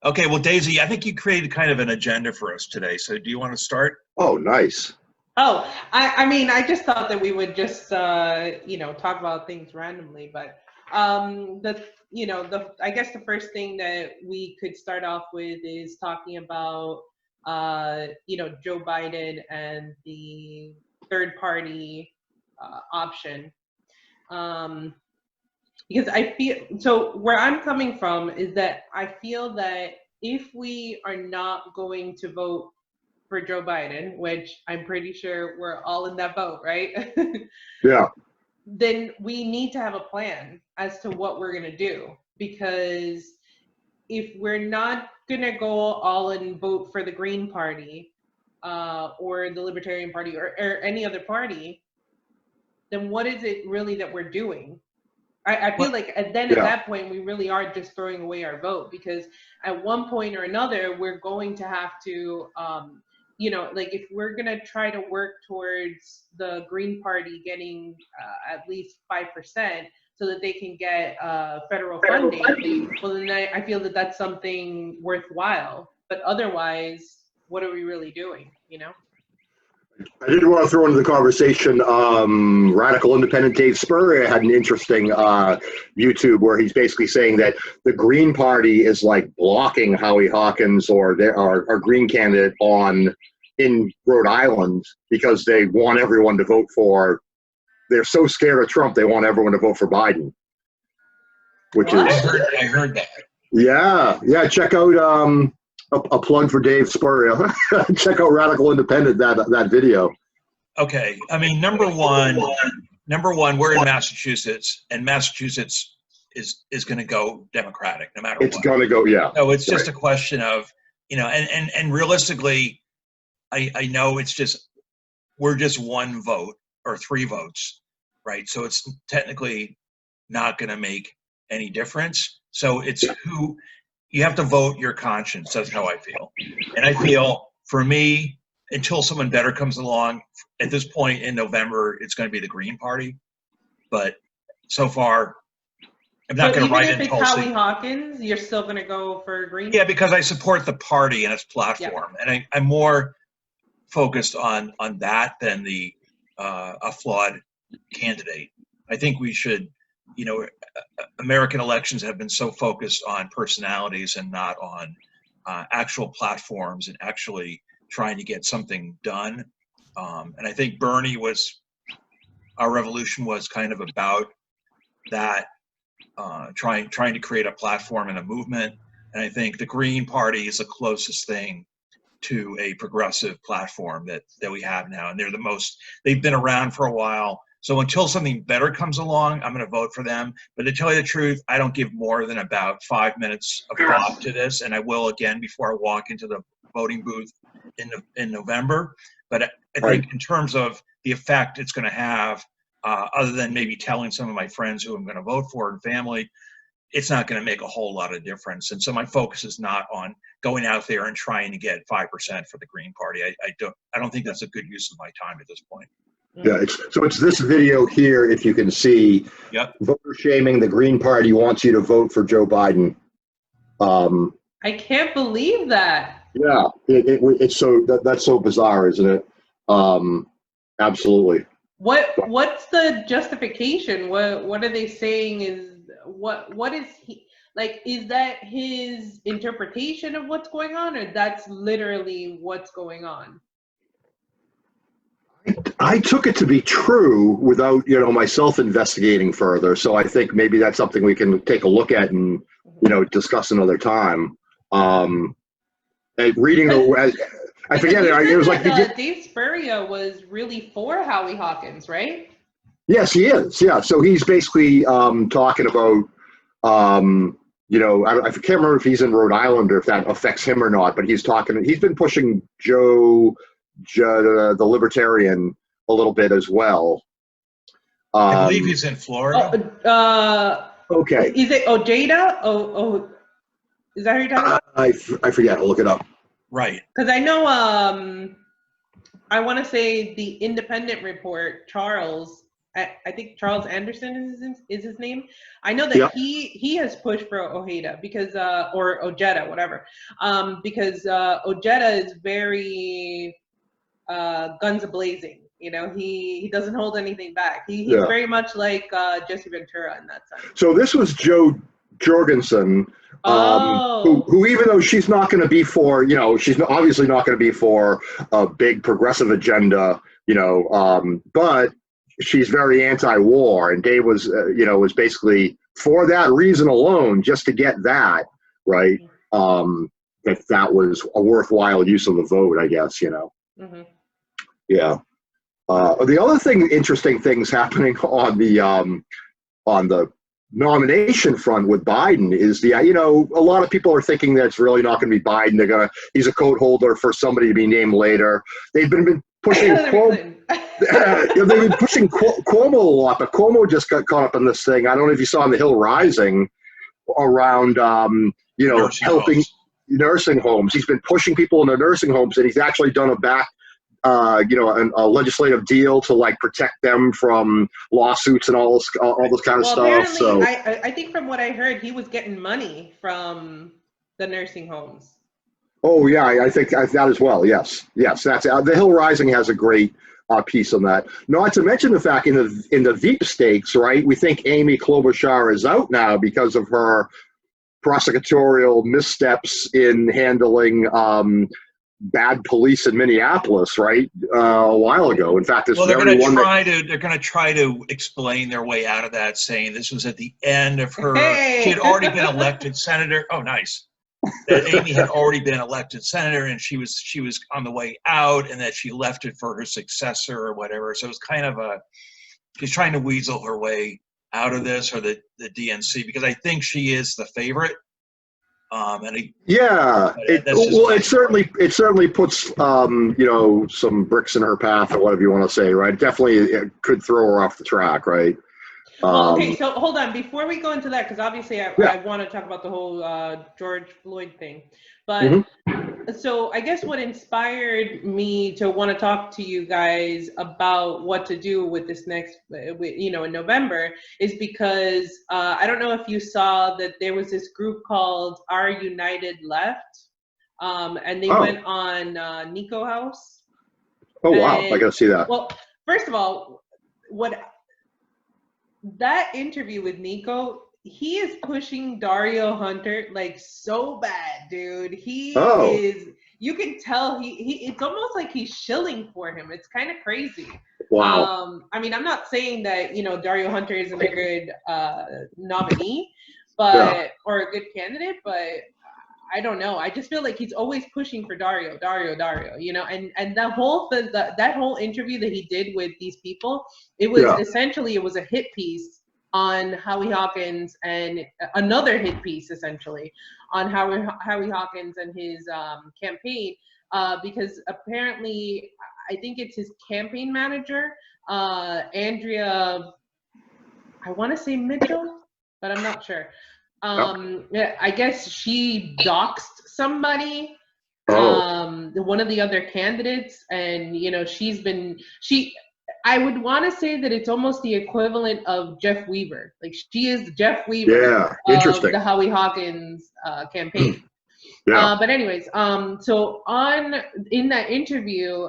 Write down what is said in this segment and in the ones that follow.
Okay, well, Daisy, I think you created kind of an agenda for us today. So do you want to start? Oh, nice. Oh, I mean, I just thought that we would just, talk about things randomly, but I guess the first thing that we could start off with is talking about, Joe Biden and the third party option. Because I feel, so where I'm coming from is that I feel that if we are not going to vote for Joe Biden, which I'm pretty sure we're all in that boat, right? Yeah. Then we need to have a plan as to what we're going to do. Because if we're not going to go all and vote for the Green Party or the Libertarian Party or any other party, then what is it really that we're doing? I feel like at that point, we really are just throwing away our vote, because at one point or another, we're going to have to, if we're going to try to work towards the Green Party getting at least 5% so that they can get federal funding, well, then I feel that that's something worthwhile. But otherwise, what are we really doing, I did want to throw into the conversation, radical independent Dave Spurrier had an interesting YouTube where he's basically saying that the Green Party is like blocking Howie Hawkins or our Green candidate in Rhode Island because they want everyone to vote for. They're so scared of Trump, they want everyone to vote for Biden. I heard that. Yeah. Check out a plug for Dave Spurrier. Check out Radical Independent, that video. Okay, I mean, number one, we're in Massachusetts, and Massachusetts is going to go Democratic no matter what. It's going to go, yeah. So it's just a question of, and realistically, I know we're just one vote or 3 votes, right? So it's technically not going to make any difference. So it's who you have to vote your conscience. That's how I feel. And I feel, for me, until someone better comes along, at this point in November, it's going to be the Green Party. But so far, I'm not going to write in Tulsi. Even if it's Howie Hawkins, you're still going to go for Green? Yeah, because I support the party and its platform. Yeah. And I'm more focused on that than a flawed candidate. I think we should, American elections have been so focused on personalities and not on actual platforms and actually trying to get something done. And I think our revolution was kind of about that, trying to create a platform and a movement. And I think the Green Party is the closest thing to a progressive platform that we have now. And they've been around for a while. So until something better comes along, I'm going to vote for them. But to tell you the truth, I don't give more than about 5 minutes of thought to this, and I will again before I walk into the voting booth in November. But I think in terms of the effect it's going to have, other than maybe telling some of my friends who I'm going to vote for and family, it's not going to make a whole lot of difference. And so my focus is not on going out there and trying to get 5% for the Green Party. I don't think that's a good use of my time at this point. Yeah, it's this video here, if you can see. Yep. Voter shaming. The Green Party wants you to vote for Joe Biden. I can't believe that. Yeah, it's so that's so bizarre, isn't it? Absolutely. What's the justification? What are they saying? What is he like? Is that his interpretation of what's going on, or that's literally what's going on? I took it to be true without, myself investigating further. So I think maybe that's something we can take a look at and, discuss another time. And reading I forget it. It was like Dave Spurrier was really for Howie Hawkins, right? Yes, he is. Yeah. So he's basically talking about, I can't remember if he's in Rhode Island or if that affects him or not, but he's been pushing Joe, the Libertarian, a little bit as well. I believe he's in Florida. Okay. Is it Ojeda? Is that who you're talking about? I forget. I'll look it up. Right. Because I know, I want to say the Independent Report, Charles, I think Charles Anderson is his name. I know that Yeah. he has pushed for Ojeda because or Ojeda, whatever, because Ojeda is very guns a-blazing. You know, he doesn't hold anything back. He's Yeah. very much like Jesse Ventura in that sense. So this was Joe Jorgensen, Oh. who even though she's not going to be for, you know, she's obviously not going to be for a big progressive agenda, you know, but she's very anti-war, and Dave was, you know, was basically for that reason alone, just to get that right. That was a worthwhile use of the vote, I guess, you know. Mm-hmm. Yeah. The other thing, interesting things happening on the nomination front with Biden is you know, a lot of people are thinking that it's really not going to be Biden. He's a coat holder for somebody to be named later. They've been pushing Cuomo. They've been pushing Cuomo a lot, but Cuomo just got caught up in this thing. I don't know if you saw on the Hill Rising around, you know, helping nursing homes. He's been pushing people in the nursing homes, and he's actually done you know, a legislative deal to like protect them from lawsuits and all this kind of stuff. So I think from what I heard, he was getting money from the nursing homes. Oh yeah, I think that as well. Yes, that's the Hill Rising has a great piece on that. Not to mention the fact in the Veep stakes, right? We think Amy Klobuchar is out now because of her prosecutorial missteps in handling bad police in Minneapolis, right? A while ago. In fact, they're going to try to explain their way out of that, saying this was at the end of her. She had already been elected senator. Oh, nice. That Amy had already been elected senator, and she was on the way out, and that she left it for her successor or whatever. So it was kind of she's trying to weasel her way out of this, or the DNC, because I think she is the favorite. It certainly puts you know, some bricks in her path, or whatever you want to say, right? Definitely, it could throw her off the track, right? Well, okay, so hold on before we go into that, because obviously I want to talk about the whole George Floyd thing, but so I guess what inspired me to want to talk to you guys about what to do with this next, you know, in November, is because I don't know if you saw that there was this group called Our United Left, and they went on Niko House. Oh, wow, I gotta see that. Well, first of all, that interview with Niko, he is pushing Dario Hunter like so bad, dude. He is, you can tell it's almost like he's shilling for him. It's kind of crazy. Wow. I mean, I'm not saying that, you know, Dario Hunter isn't a good nominee, but or a good candidate, but I don't know. I just feel like he's always pushing for Dario, you know, and that whole interview that he did with these people, it was essentially, it was a hit piece on Howie Hawkins, and another hit piece essentially on Howie Hawkins and his campaign, because apparently I think it's his campaign manager, Andrea, I want to say Mitchell, but I'm not sure. I guess she doxed somebody, one of the other candidates, and you know, I would want to say that it's almost the equivalent of Jeff Weaver. Like, she is Jeff Weaver of the Howie Hawkins campaign. But anyways, so in that interview,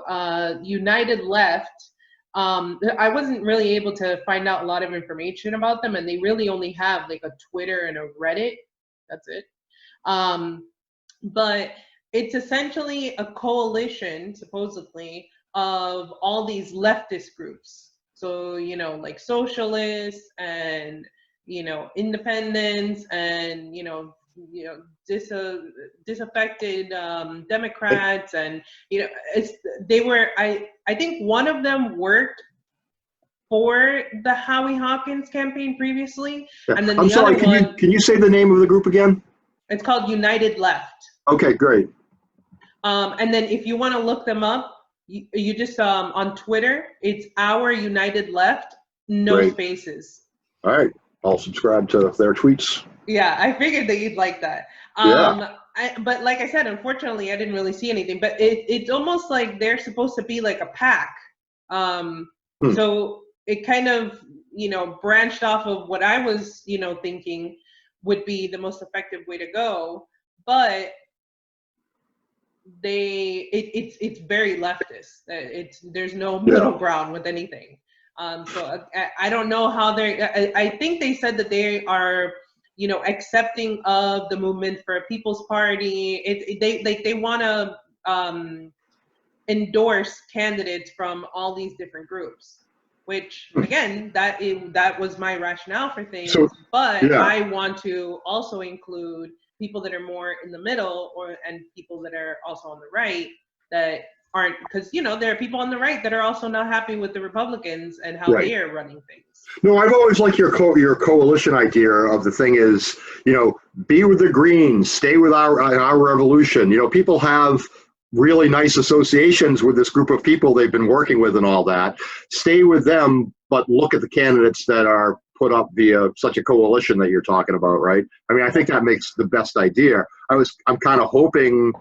United Left, I wasn't really able to find out a lot of information about them, and they really only have like a Twitter and a Reddit. That's it. But it's essentially a coalition, supposedly, of all these leftist groups. So, you know, like socialists and, you know, independents and, you know, disaffected Democrats, and you know, I think one of them worked for the Howie Hawkins campaign previously, and then can you say the name of the group again? It's called United Left. Okay, great. And then if you want to look them up, you just on Twitter, it's Our United Left, no spaces. All right, I'll subscribe to their tweets. Yeah, I figured that you'd like that. But like I said, unfortunately, I didn't really see anything. But it's almost like they're supposed to be like a pack. So it kind of, branched off of what I was, thinking would be the most effective way to go. But it's very leftist. There's no middle ground with anything. So I don't know how I think they said that they are, accepting of the movement for a People's Party. They want to endorse candidates from all these different groups, which again, that was my rationale for things. So, but I want to also include people that are more in the middle, and people that are also on the right that aren't, because there are people on the right that are also not happy with the Republicans and how they are running things. No, I've always liked your coalition idea of the thing is, be with the Greens, stay with our revolution. People have really nice associations with this group of people they've been working with and all that. Stay with them, but look at the candidates that are put up via such a coalition that you're talking about, right? I mean, I think that makes the best idea. I'm kind of hoping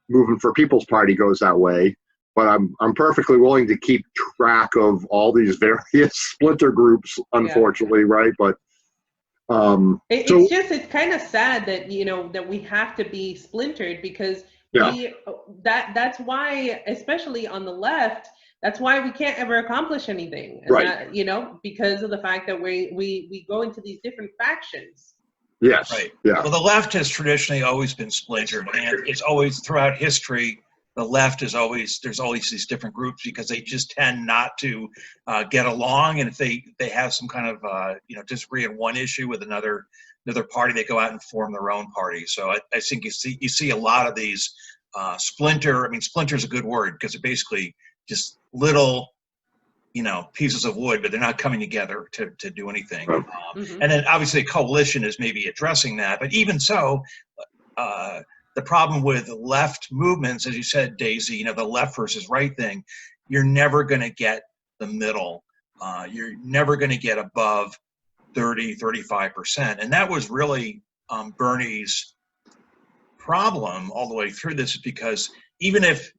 moving for People's Party goes that way, but I'm perfectly willing to keep track of all these various splinter groups, unfortunately, right? But it's kind of sad that that we have to be splintered, because that's why, especially on the left, that's why we can't ever accomplish anything, and that, because of the fact that we go into these different factions. Yes. Right. Yeah. Well, the left has traditionally always been splintered, and it's always throughout history. The left is always, there's always these different groups because they just tend not to get along, and if they have some kind of disagree on one issue with another party, they go out and form their own party. So I think you see a lot of these splinter. I mean, splinter is a good word because they're basically just little pieces of wood, but they're not coming together to do anything. And then obviously coalition is maybe addressing that, but even so, the problem with left movements, as you said, Daisy, the left versus right thing, you're never going to get the middle. You're never going to get above 30-35%. And that was really Bernie's problem all the way through this, because even if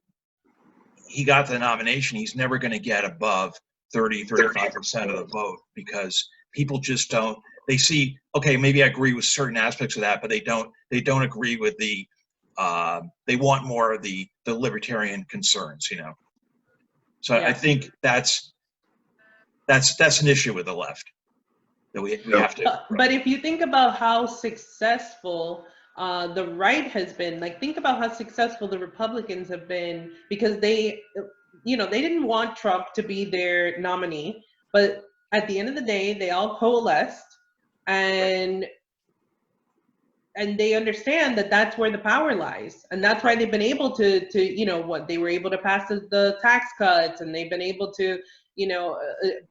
he got the nomination, he's never going to get above 30-35% of the vote, because people just don't, they see, okay, maybe I agree with certain aspects of that, but they don't agree with the they want more of the libertarian concerns, So I think that's an issue with the left that we have to. But if you think about how successful the right has been, like, think about how successful the Republicans have been, because they didn't want Trump to be their nominee, but at the end of the day, they all coalesced, and they understand that that's where the power lies, and that's why they've been able to they were able to pass the tax cuts, and they've been able to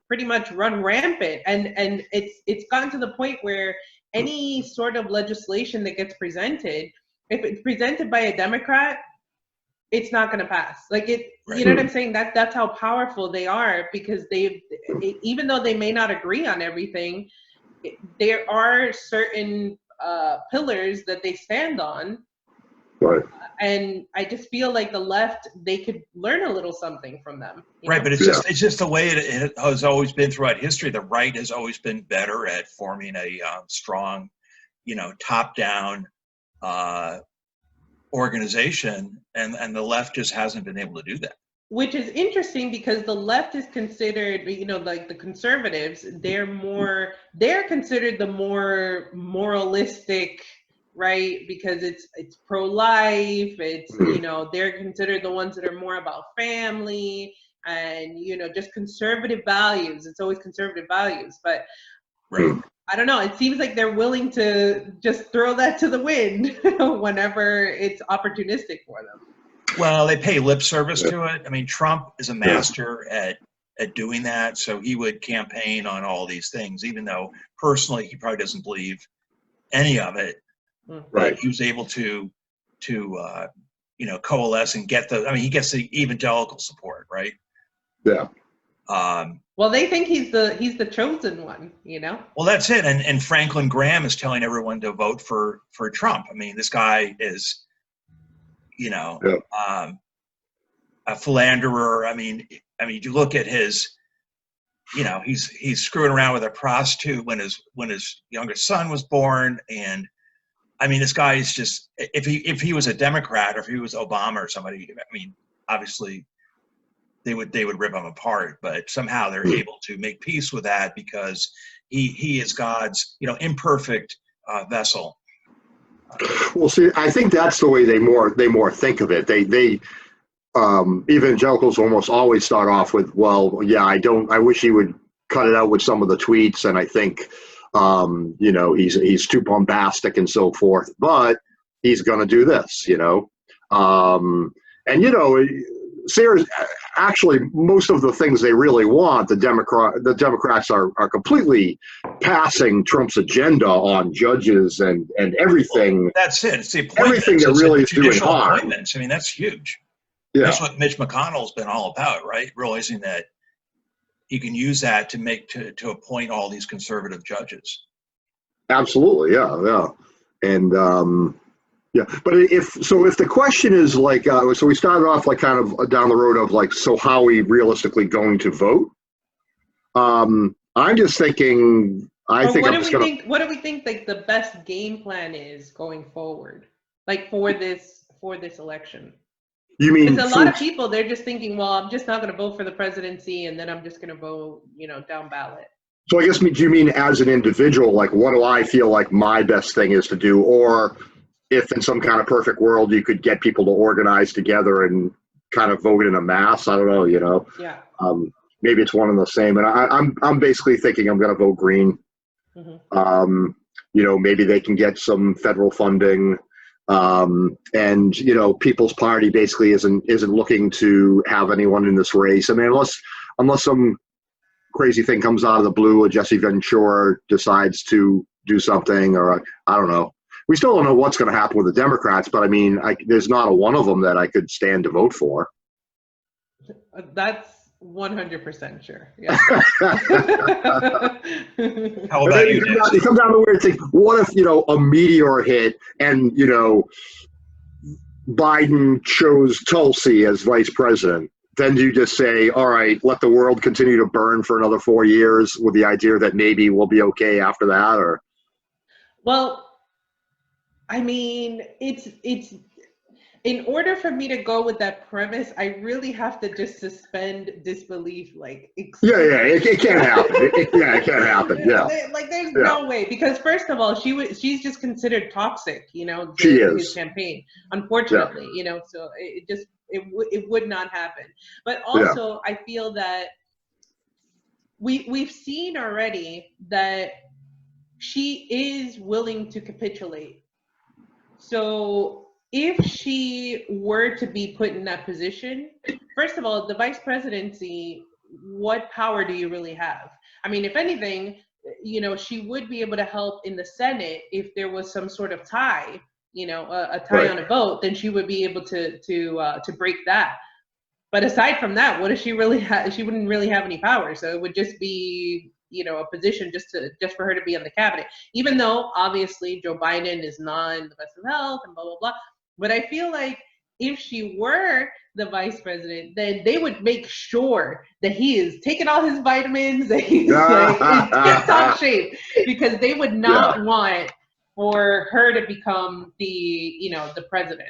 pretty much run rampant, and it's gotten to the point where any sort of legislation that gets presented, if it's presented by a Democrat, it's not going to pass. Like, you know what I'm saying? That's how powerful they are, because even though they may not agree on everything, there are certain pillars that they stand on. Right. And I just feel like the left, they could learn a little something from them. Right, but it's just the way it has always been throughout history. The right has always been better at forming a strong, top-down organization, and the left just hasn't been able to do that. Which is interesting, because the left is considered, like the conservatives, they're considered the more moralistic, right? Because it's pro-life, it's, they're considered the ones that are more about family and, just conservative values. It's always conservative values. But I don't know, it seems like they're willing to just throw that to the wind whenever it's opportunistic for them. Well, they pay lip service to it. I mean, Trump is a master at doing that. So he would campaign on all these things, even though personally he probably doesn't believe any of it. Right. He was able to coalesce and get he gets the evangelical support, right? Yeah. Well, they think he's the chosen one, Well, that's it. And Franklin Graham is telling everyone to vote for Trump. I mean, this guy is, a philanderer. I mean, you look at his you know, he's screwing around with a prostitute when his youngest son was born. And I mean, this guy is just, if he was a Democrat or if he was Obama or somebody, I mean, obviously they would rip him apart, but somehow they're able to make peace with that because he is God's, you know, imperfect vessel. Well, see, I think that's the way they more think of it. They evangelicals almost always start off with, well, yeah, I wish he would cut it out with some of the tweets, and I think, you know, he's too bombastic and so forth, but he's going to do this, you know. And, you know, actually, most of the things they really want, the Democrats are completely passing Trump's agenda on judges and everything. Well, that's it. It's the everything that really is doing harm. I mean, that's huge. Yeah. That's what Mitch McConnell's been all about, right? Realizing that he can use that to appoint all these conservative judges. Absolutely, yeah. And yeah, but if the question is like, so we started off like kind of down the road of like, so how are we realistically going to vote? I'm just thinking. What do we think like the best game plan is going forward, like for this election? You mean because a lot of people, they're just thinking, well, I'm just not going to vote for the presidency, and then I'm just going to vote, you know, down ballot. So I guess, do you mean as an individual, like what do I feel like my best thing is to do, or if in some kind of perfect world you could get people to organize together and kind of vote in a mass? I don't know, you know. Yeah. Maybe it's one and the same. And I'm basically thinking I'm going to vote green. Mm-hmm. You know, maybe they can get some federal funding. And you know, People's Party basically isn't looking to have anyone in this race. I mean, unless some crazy thing comes out of the blue, or Jesse Ventura decides to do something, or I don't know. We still don't know what's going to happen with the Democrats, but I mean, there's not a one of them that I could stand to vote for. That's 100% sure. Yeah. How about you? You come down to where you think, what if, you know, a meteor hit and, you know, Biden chose Tulsi as vice president? Then do you just say, all right, let the world continue to burn for another 4 years with the idea that maybe we'll be okay after that? Or, well, I mean, it's in order for me to go with that premise, I really have to just suspend disbelief. Like, it can't happen. It can't happen. Yeah, like there's no way, because first of all, she's just considered toxic. You know, she is. His campaign, unfortunately. You know, so it would not happen. But also, I feel that we've seen already that she is willing to capitulate. So if she were to be put in that position, first of all, the vice presidency, what power do you really have? I mean, if anything, you know, she would be able to help in the Senate if there was some sort of tie, you know, a tie on a vote, then she would be able to break that. But aside from that, what does she really have? She wouldn't really have any power. So it would just be, you know, a position just for her to be on the cabinet, even though obviously Joe Biden is not in the best of health and blah, blah, blah. But I feel like if she were the vice president, then they would make sure that he is taking all his vitamins, that he's like in tip-top shape, because they would not want for her to become the, you know, the president.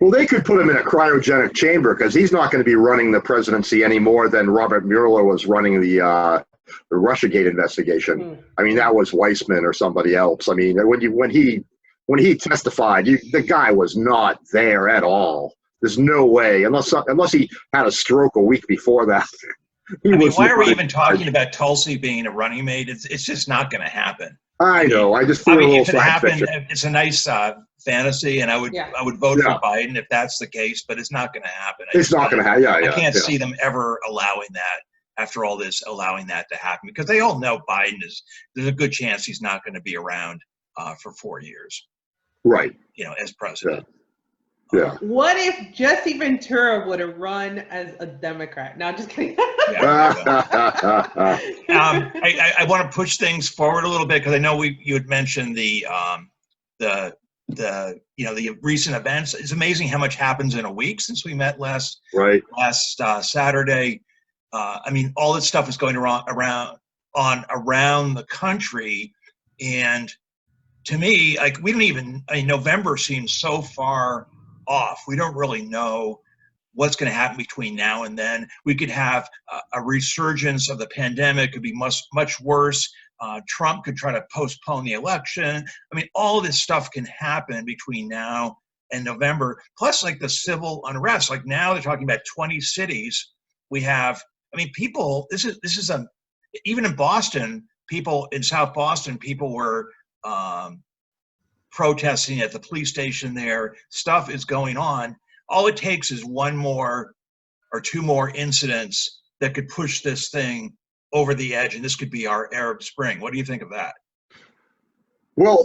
Well, they could put him in a cryogenic chamber, because he's not going to be running the presidency any more than Robert Mueller was running the Russiagate investigation. I mean, that was Weissman or somebody else. I mean, when he testified, the guy was not there at all. There's no way, unless he had a stroke a week before that. I mean, why are we even talking about Tulsi being a running mate? It's just not going to happen. I know. I just feel a little if it happened, it's a nice fantasy, and I would vote for Biden if that's the case, but it's not going to happen. It's not going to happen. I can't see them ever allowing that. After all this, allowing that to happen, because they all know there's a good chance he's not going to be around for 4 years. Right. You know, as president. Yeah. What if Jesse Ventura would have run as a Democrat? No, just kidding. I want to push things forward a little bit, because I know you had mentioned the recent events. It's amazing how much happens in a week since we met last Saturday. I mean, all this stuff is going around the country, and to me, like, we don't even. I mean, November seems so far off. We don't really know what's going to happen between now and then. We could have a resurgence of the pandemic. It could be much worse. Trump could try to postpone the election. I mean, all this stuff can happen between now and November. Plus, like, the civil unrest. Like, now they're talking about 20 cities. We have. I mean, people. This is even in Boston. People in South Boston. People were protesting at the police station there. Stuff is going on. All it takes is one more or two more incidents that could push this thing over the edge, and this could be our Arab Spring. What do you think of that? Well,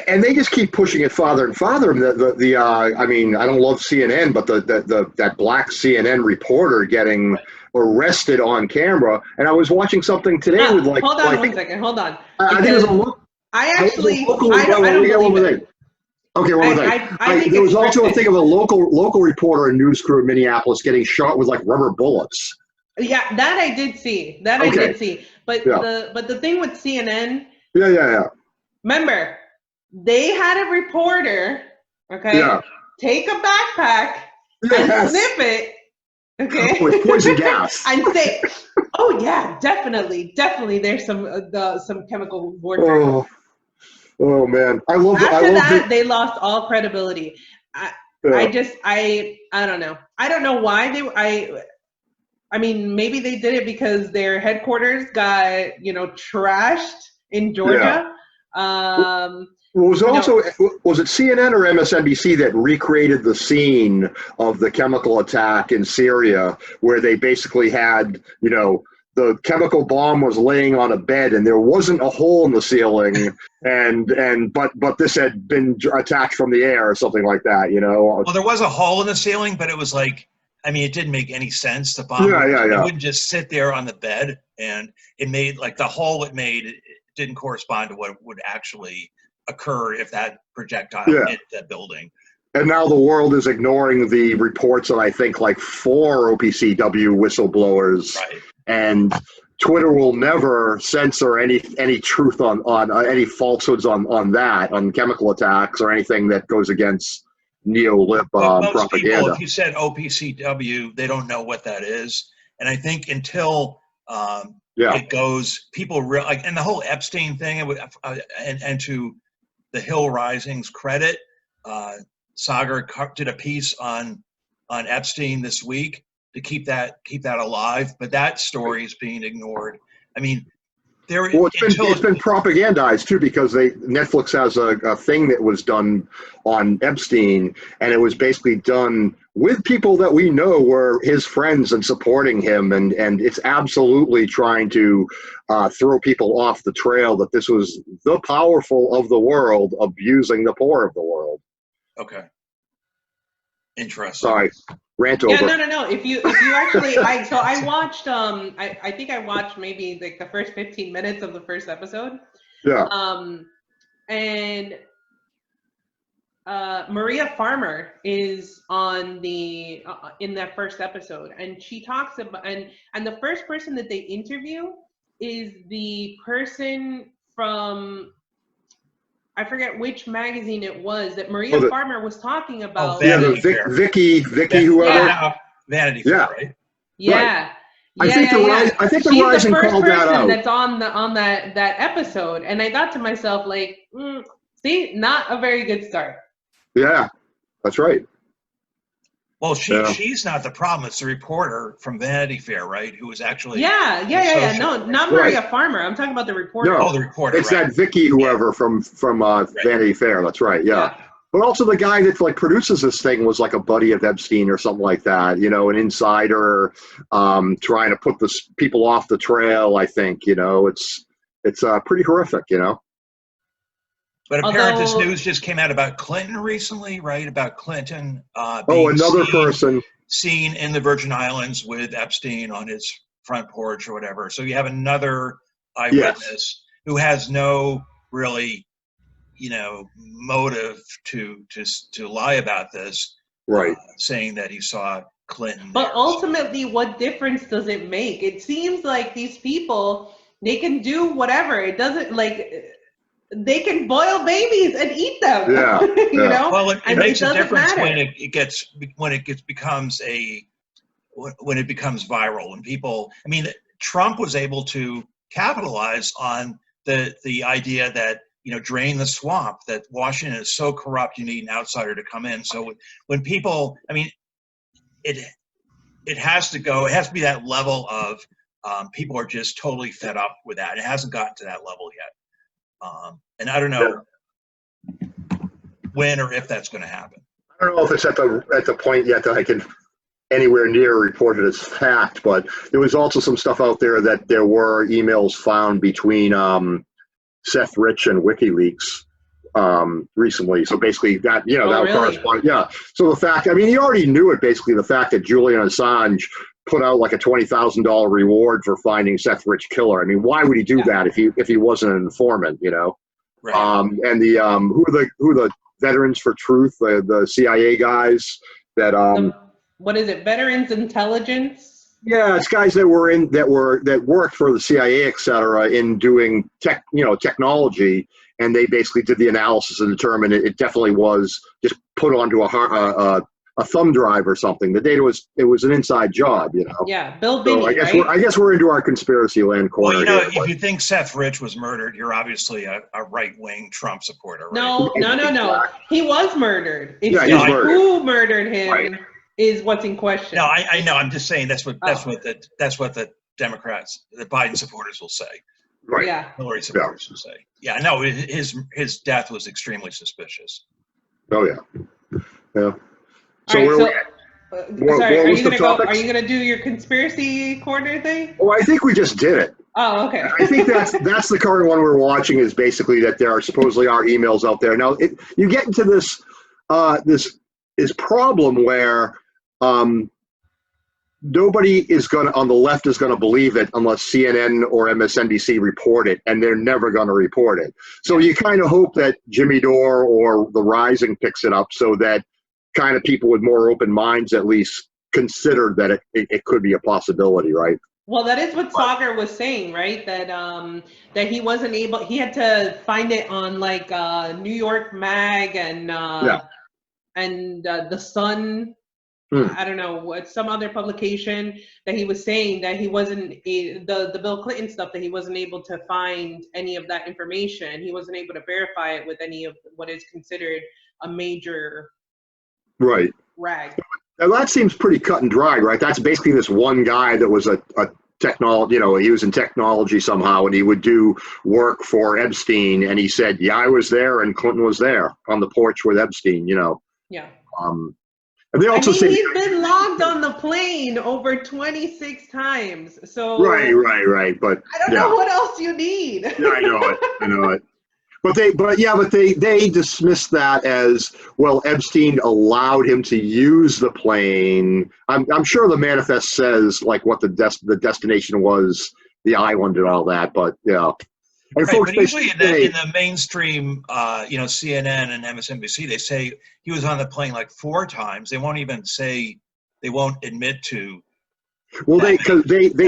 and they just keep pushing it farther and farther. I mean, I don't love CNN, but that black CNN reporter getting arrested on camera. And I was watching something today with like. Hold on one second. Hold on. I think it was a look. I don't believe it. Okay, one more thing. There was also a thing of a local reporter and news crew in Minneapolis getting shot with like rubber bullets. Yeah, that I did see. I did see. But the thing with CNN. Yeah. Remember, they had a reporter. Okay. Yeah. Take a backpack and sniff it. Okay. With poison gas. And say, "Oh yeah, definitely. There's some chemical warfare." Oh man, I love that. They lost all credibility. I don't know. I don't know why I mean, maybe they did it because their headquarters got trashed in Georgia. Yeah. Was it CNN or MSNBC that recreated the scene of the chemical attack in Syria, where they basically had the chemical bomb was laying on a bed and there wasn't a hole in the ceiling, but this had been attacked from the air or something like that, Well, there was a hole in the ceiling, but it was like, I mean, it didn't make any sense. The bomb, it wouldn't just sit there on the bed, and it made like the hole it made. It didn't correspond to what would actually occur if that projectile hit the building. And now the world is ignoring the reports of, I think, like 4 OPCW whistleblowers. Right. And Twitter will never censor any truth on any falsehoods on chemical attacks or anything that goes against neo-lib propaganda. People, if you said OPCW, they don't know what that is. And I think until it goes, people and the whole Epstein thing, and to the Hill Rising's credit, Sagar did a piece on Epstein this week to keep that alive, but that story is being ignored. I mean, it's been propagandized too, because Netflix has a thing that was done on Epstein, and it was basically done with people that we know were his friends and supporting him, and it's absolutely trying to throw people off the trail that this was the powerful of the world abusing the poor of the world. Okay. Interesting. Sorry. Rant over. Yeah, no. If you actually, I watched. I think I watched maybe like the first 15 minutes of the first episode. Yeah. And Maria Farmer is on the in that first episode, and she talks about and the first person that they interview is the person from, I forget which magazine it was that Maria Farmer was talking about. Vicky, whoever. Vanity Fair, right? Yeah. Right. I think the Rising called that out. That's on that episode, and I thought to myself, like, see, not a very good start. Yeah, that's right. Well, she's not the problem. It's the reporter from Vanity Fair, right? Who was actually No, not Maria Farmer. I'm talking about the reporter. No, the reporter. It's that Vicky whoever from Vanity Fair. That's right. Yeah. But also the guy that like produces this thing was like a buddy of Epstein or something like that. An insider trying to put people off the trail. I think it's pretty horrific. But apparently this news just came out about Clinton recently, right? About Clinton person seen in the Virgin Islands with Epstein on his front porch or whatever. So you have another eyewitness who has no really, motive to lie about this. Right. Saying that he saw Clinton. But there. ultimately, what difference does it make? It seems like these people, they can do whatever. It doesn't like they can boil babies and eat them. Yeah, You yeah. know, Well, it and makes a doesn't difference matter. when it becomes viral. When people, I mean, Trump was able to capitalize on the idea that, you know, drain the swamp, that Washington is so corrupt, you need an outsider to come in. So when people, I mean, it has to go. It has to be that level of people are just totally fed up with that. It hasn't gotten to that level yet, and I don't know when or if that's going to happen. I don't know if it's at the point yet that I can anywhere near report it as fact, but there was also some stuff out there that there were emails found between Seth Rich and WikiLeaks recently. So basically that, you know, Oh, that really? corresponded. Yeah. So the fact, I mean, he already knew it, basically, the fact that Julian Assange put out like a $20,000 reward for finding Seth Rich killer. I mean, why would he do that if he wasn't an informant, you know? Right. And the who are the Veterans for Truth, the CIA guys that what is it? Veterans Intelligence? yeah, it's guys that worked for the CIA, et cetera, in doing technology, and they basically did the analysis and determined it definitely was just put onto a thumb drive or something. The data was an inside job, you know. Yeah, Bill So Binney, right? I guess we're into our conspiracy land corner. Well, you know, here, if you think Seth Rich was murdered, you're obviously a right-wing Trump supporter, right? No. He was murdered. It's Yeah, just he's murdered. who murdered him Right. is what's in question. No, I know. I'm just saying that's what the Democrats, the Biden supporters will say. Right. Yeah. Hillary supporters will say. Yeah, no, his death was extremely suspicious. Oh yeah. Yeah. All right, so sorry, what are was you the gonna go? topics? Are you gonna do your conspiracy corner thing? Oh, I think we just did it. Oh, okay. I think that's the current one we're watching, is basically that there are supposedly emails out there. Now you get into this problem where nobody on the left is going to believe it unless CNN or MSNBC report it, and they're never going to report it. So you kind of hope that Jimmy Dore or The Rising picks it up, so that kind of people with more open minds at least consider that it could be a possibility, right? Well, that is what Sagar was saying, right? That that he wasn't able. He had to find it on like New York Mag and The Sun. I don't know what, some other publication, that he was saying that he wasn't the Bill Clinton stuff, that he wasn't able to find any of that information. He wasn't able to verify it with any of what is considered a major rag. Now that seems pretty cut and dry, right? That's basically this one guy that was a technology, you know, he was in technology somehow, and he would do work for Epstein, and he said, yeah, I was there and Clinton was there on the porch with Epstein, you know. Yeah. And they also say he's been logged on the plane over 26 times. So right. But I don't know what else you need. Yeah, I know it. But they dismissed that as, well, Epstein allowed him to use the plane. I'm sure the manifest says like what the destination was, the island and all that, but yeah. And right, folks, but usually in the mainstream, CNN and MSNBC, they say he was on the plane like 4 times. They won't admit to. Well, they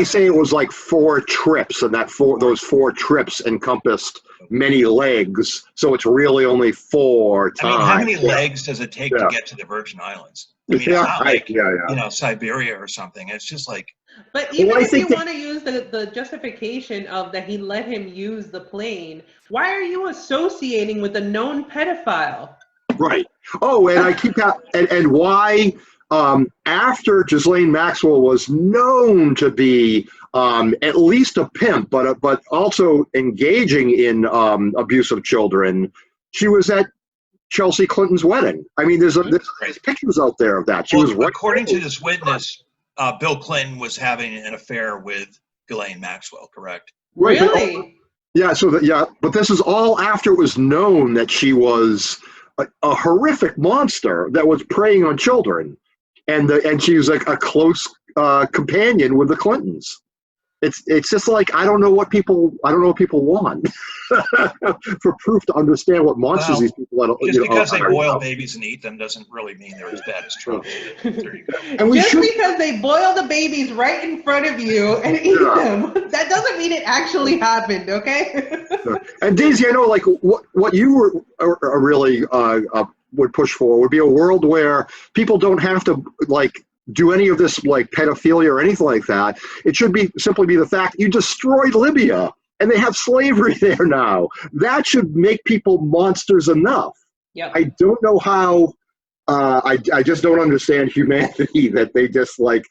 say it was like 4 trips, and those 4 trips encompassed many legs, so it's really only 4 times. I mean, how many legs does it take to get to the Virgin Islands? I mean, it's not like you know, Siberia or something. It's just like. But even if you want to use the justification of that he let him use the plane, why are you associating with a known pedophile? Right. Oh, and I keep that. And why, after Ghislaine Maxwell was known to be at least a pimp, but also engaging in abuse of children, she was at Chelsea Clinton's wedding. I mean, there's pictures out there of that. She was according to this witness. Bill Clinton was having an affair with Ghislaine Maxwell, correct? Right, really? But this is all after it was known that she was a horrific monster that was preying on children, and she was like a close companion with the Clintons. It's just like I don't know what people want for proof to understand what monsters these people are. Just because they boil babies and eat them doesn't really mean they're as bad as Trump. There you go. And because they boil the babies right in front of you and eat them, that doesn't mean it actually happened. Okay. And Daisy, I know, like what you were really would push for would be a world where people don't have to like do any of this like pedophilia or anything like that. It should be simply be the fact you destroyed Libya and they have slavery there now. That should make people monsters enough. Yeah. I don't know how. I just don't understand humanity that they just like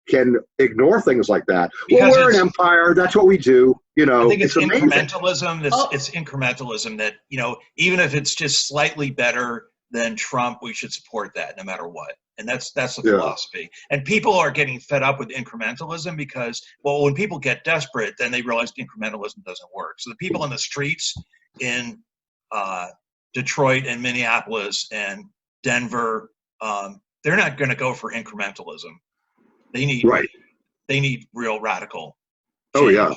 can ignore things like that. Well, we're an empire. That's what we do. You know, I think it's amazing. Incrementalism. It's incrementalism that, you know, even if it's just slightly better than Trump, we should support that no matter what. And that's the philosophy. And people are getting fed up with incrementalism because, well, when people get desperate, then they realize incrementalism doesn't work. So the people in the streets in Detroit and Minneapolis and Denver, they're not going to go for incrementalism. They need real radical change. Oh yeah.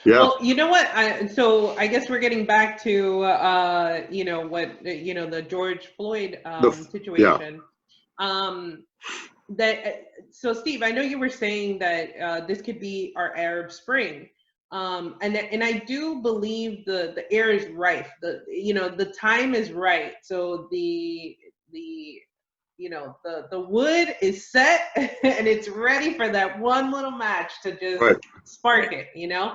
Yeah. Well, you know what? So I guess we're getting back to you know what, you know, the George Floyd situation. So Steve, I know you were saying that this could be our Arab Spring, and I do believe the air is rife. The time is right. So the wood is set and it's ready for that one little match to just spark it, you know?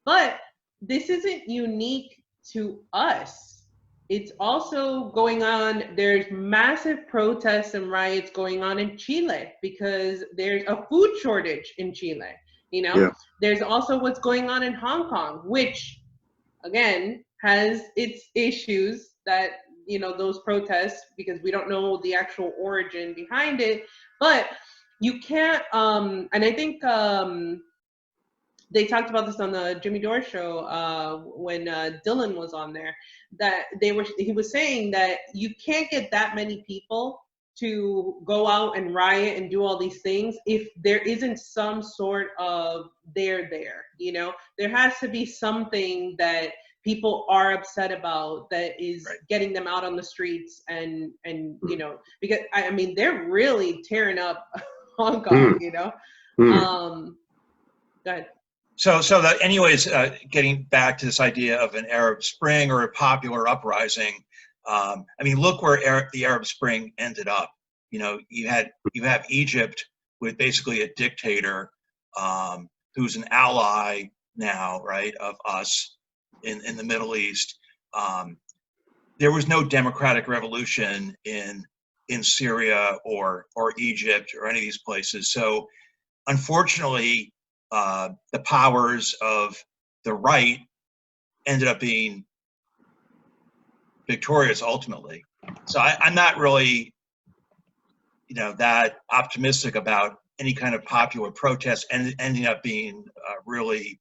But this isn't unique to us. It's also going on. There's massive protests and riots going on in Chile because there's a food shortage in Chile, you know? There's also what's going on in Hong Kong, which again has its issues that, you know, those protests, because we don't know the actual origin behind it. But you can't and I think they talked about this on the Jimmy Dore show when Dylan was on there, that he was saying that you can't get that many people to go out and riot and do all these things if there isn't some sort of there, you know? There has to be something that people are upset about that is getting them out on the streets and you know, because I mean they're really tearing up Hong Kong, you know. Go ahead. So that anyways, getting back to this idea of an Arab Spring or a popular uprising, I mean, look where the Arab Spring ended up. You know, you have Egypt with basically a dictator who's an ally now, right, of us in the Middle East. There was no democratic revolution in Syria or Egypt or any of these places. So unfortunately, the powers of the right ended up being victorious ultimately. So I'm not really, you know, that optimistic about any kind of popular protest and ending up being really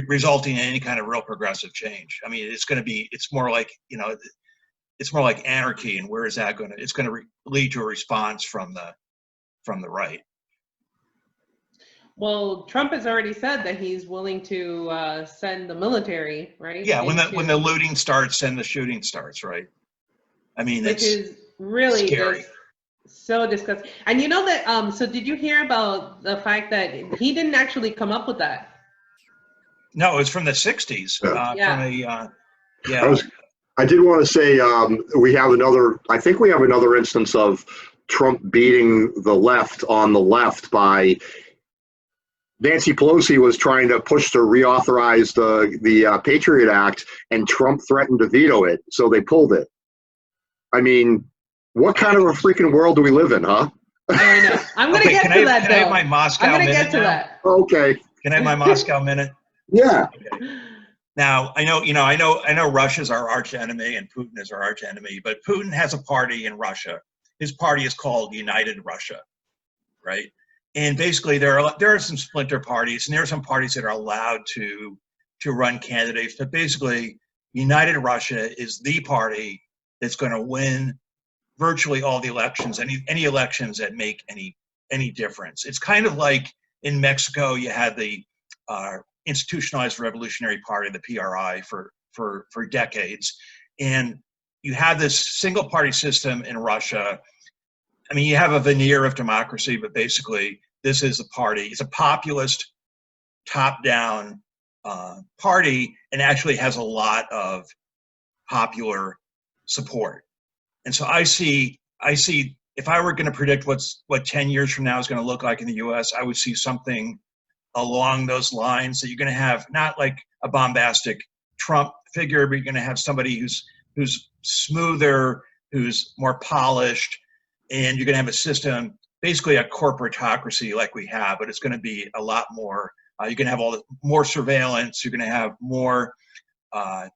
resulting in any kind of real progressive change. I mean, it's more like, you know, it's more like anarchy. And where is that going to? It's going to lead to a response from the right. Well, Trump has already said that he's willing to send the military, right? Yeah, when the looting starts and the shooting starts, right? I mean, which is really scary. So disgusting. And you know that, so did you hear about the fact that he didn't actually come up with that? No, it was from the 60s. I did want to say I think we have another instance of Trump beating the left on the left by Nancy Pelosi was trying to push to reauthorize the Patriot Act, and Trump threatened to veto it, so they pulled it. I mean, what kind of a freaking world do we live in, huh? I know. I'm going to get to that, though. Can I have my Moscow minute? I'm going to get to that. Okay. Can I have my Moscow minute? Yeah. Okay. Now, I know Russia's our arch enemy and Putin is our arch enemy, but Putin has a party in Russia. His party is called United Russia, right? And basically, there are some splinter parties, and there are some parties that are allowed to run candidates. But basically, United Russia is the party that's going to win virtually all the elections, any elections that make any difference. It's kind of like in Mexico, you had the Institutionalized Revolutionary Party, the PRI, for decades. And you have this single party system in Russia. I mean, you have a veneer of democracy, but basically this is a party. It's a populist, top-down party, and actually has a lot of popular support. And so I see if I were going to predict what 10 years from now is going to look like in the US, I would see something along those lines, that you're going to have not like a bombastic Trump figure, but you're going to have somebody who's smoother, who's more polished, and you're going to have a system, basically a corporatocracy like we have, but it's going to be a lot more. You're going to have more surveillance. You're going to have more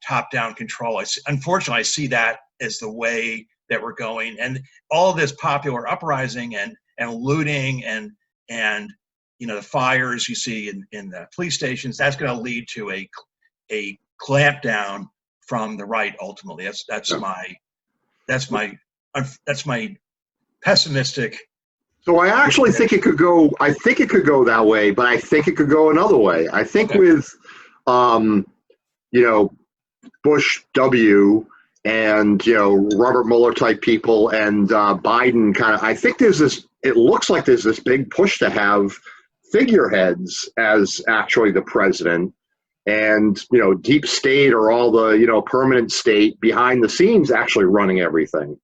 top-down control. Unfortunately, I see that as the way that we're going, and all of this popular uprising and looting and the fires you see in the police stations, that's going to lead to a clampdown from the right. Ultimately, that's my pessimistic. So I actually think it could go. I think it could go that way, but I think it could go another way. I think with, Bush W. and Robert Mueller type people and Biden kind of. I think there's this. It looks like there's this big push to have figureheads as actually the president, and deep state or all the permanent state behind the scenes actually running everything.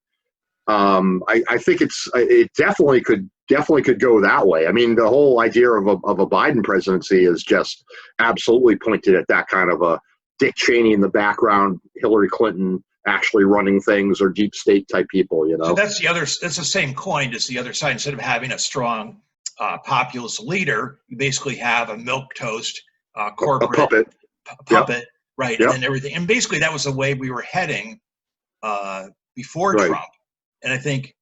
I think it definitely could go that way. I mean, the whole idea of a Biden presidency is just absolutely pointed at that kind of a Dick Cheney in the background, Hillary Clinton actually running things, or deep state type people. So that's the same coin as the other side. Instead of having a strong populist leader, you basically have a milquetoast corporate puppet, right? Yep. And then everything. And basically, that was the way we were heading before Trump. And I think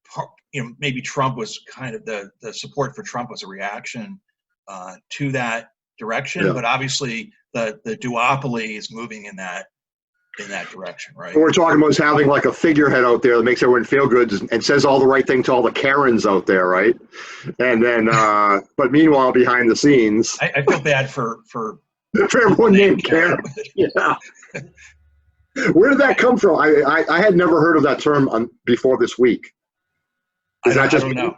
maybe Trump was kind of the support for Trump was a reaction to that direction. Yeah. But obviously, the duopoly is moving in that direction, right? What we're talking about is having like a figurehead out there that makes everyone feel good and says all the right thing to all the Karens out there, right? And then, but meanwhile, behind the scenes, I feel bad for everyone named Karen. Yeah. Where did that come from? I had never heard of that term before this week. I don't know.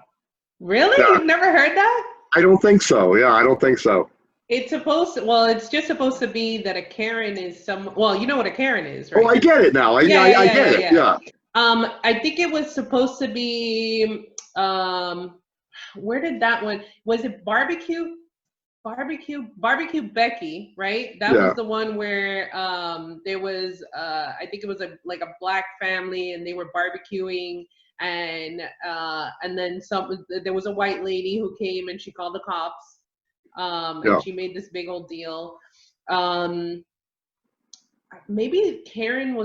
Really? Yeah. You've never heard that? I don't think so. Yeah, I don't think so. It's just supposed to be that a Karen is you know what a Karen is, right? Oh, I get it now. I get it. Yeah. I think it was supposed to be, where did that one, was it Barbecue Becky, right? That was the one where there was I think it was a black family and they were barbecuing, and then there was a white lady who came and she called the cops, and she made this big old deal. Maybe Karen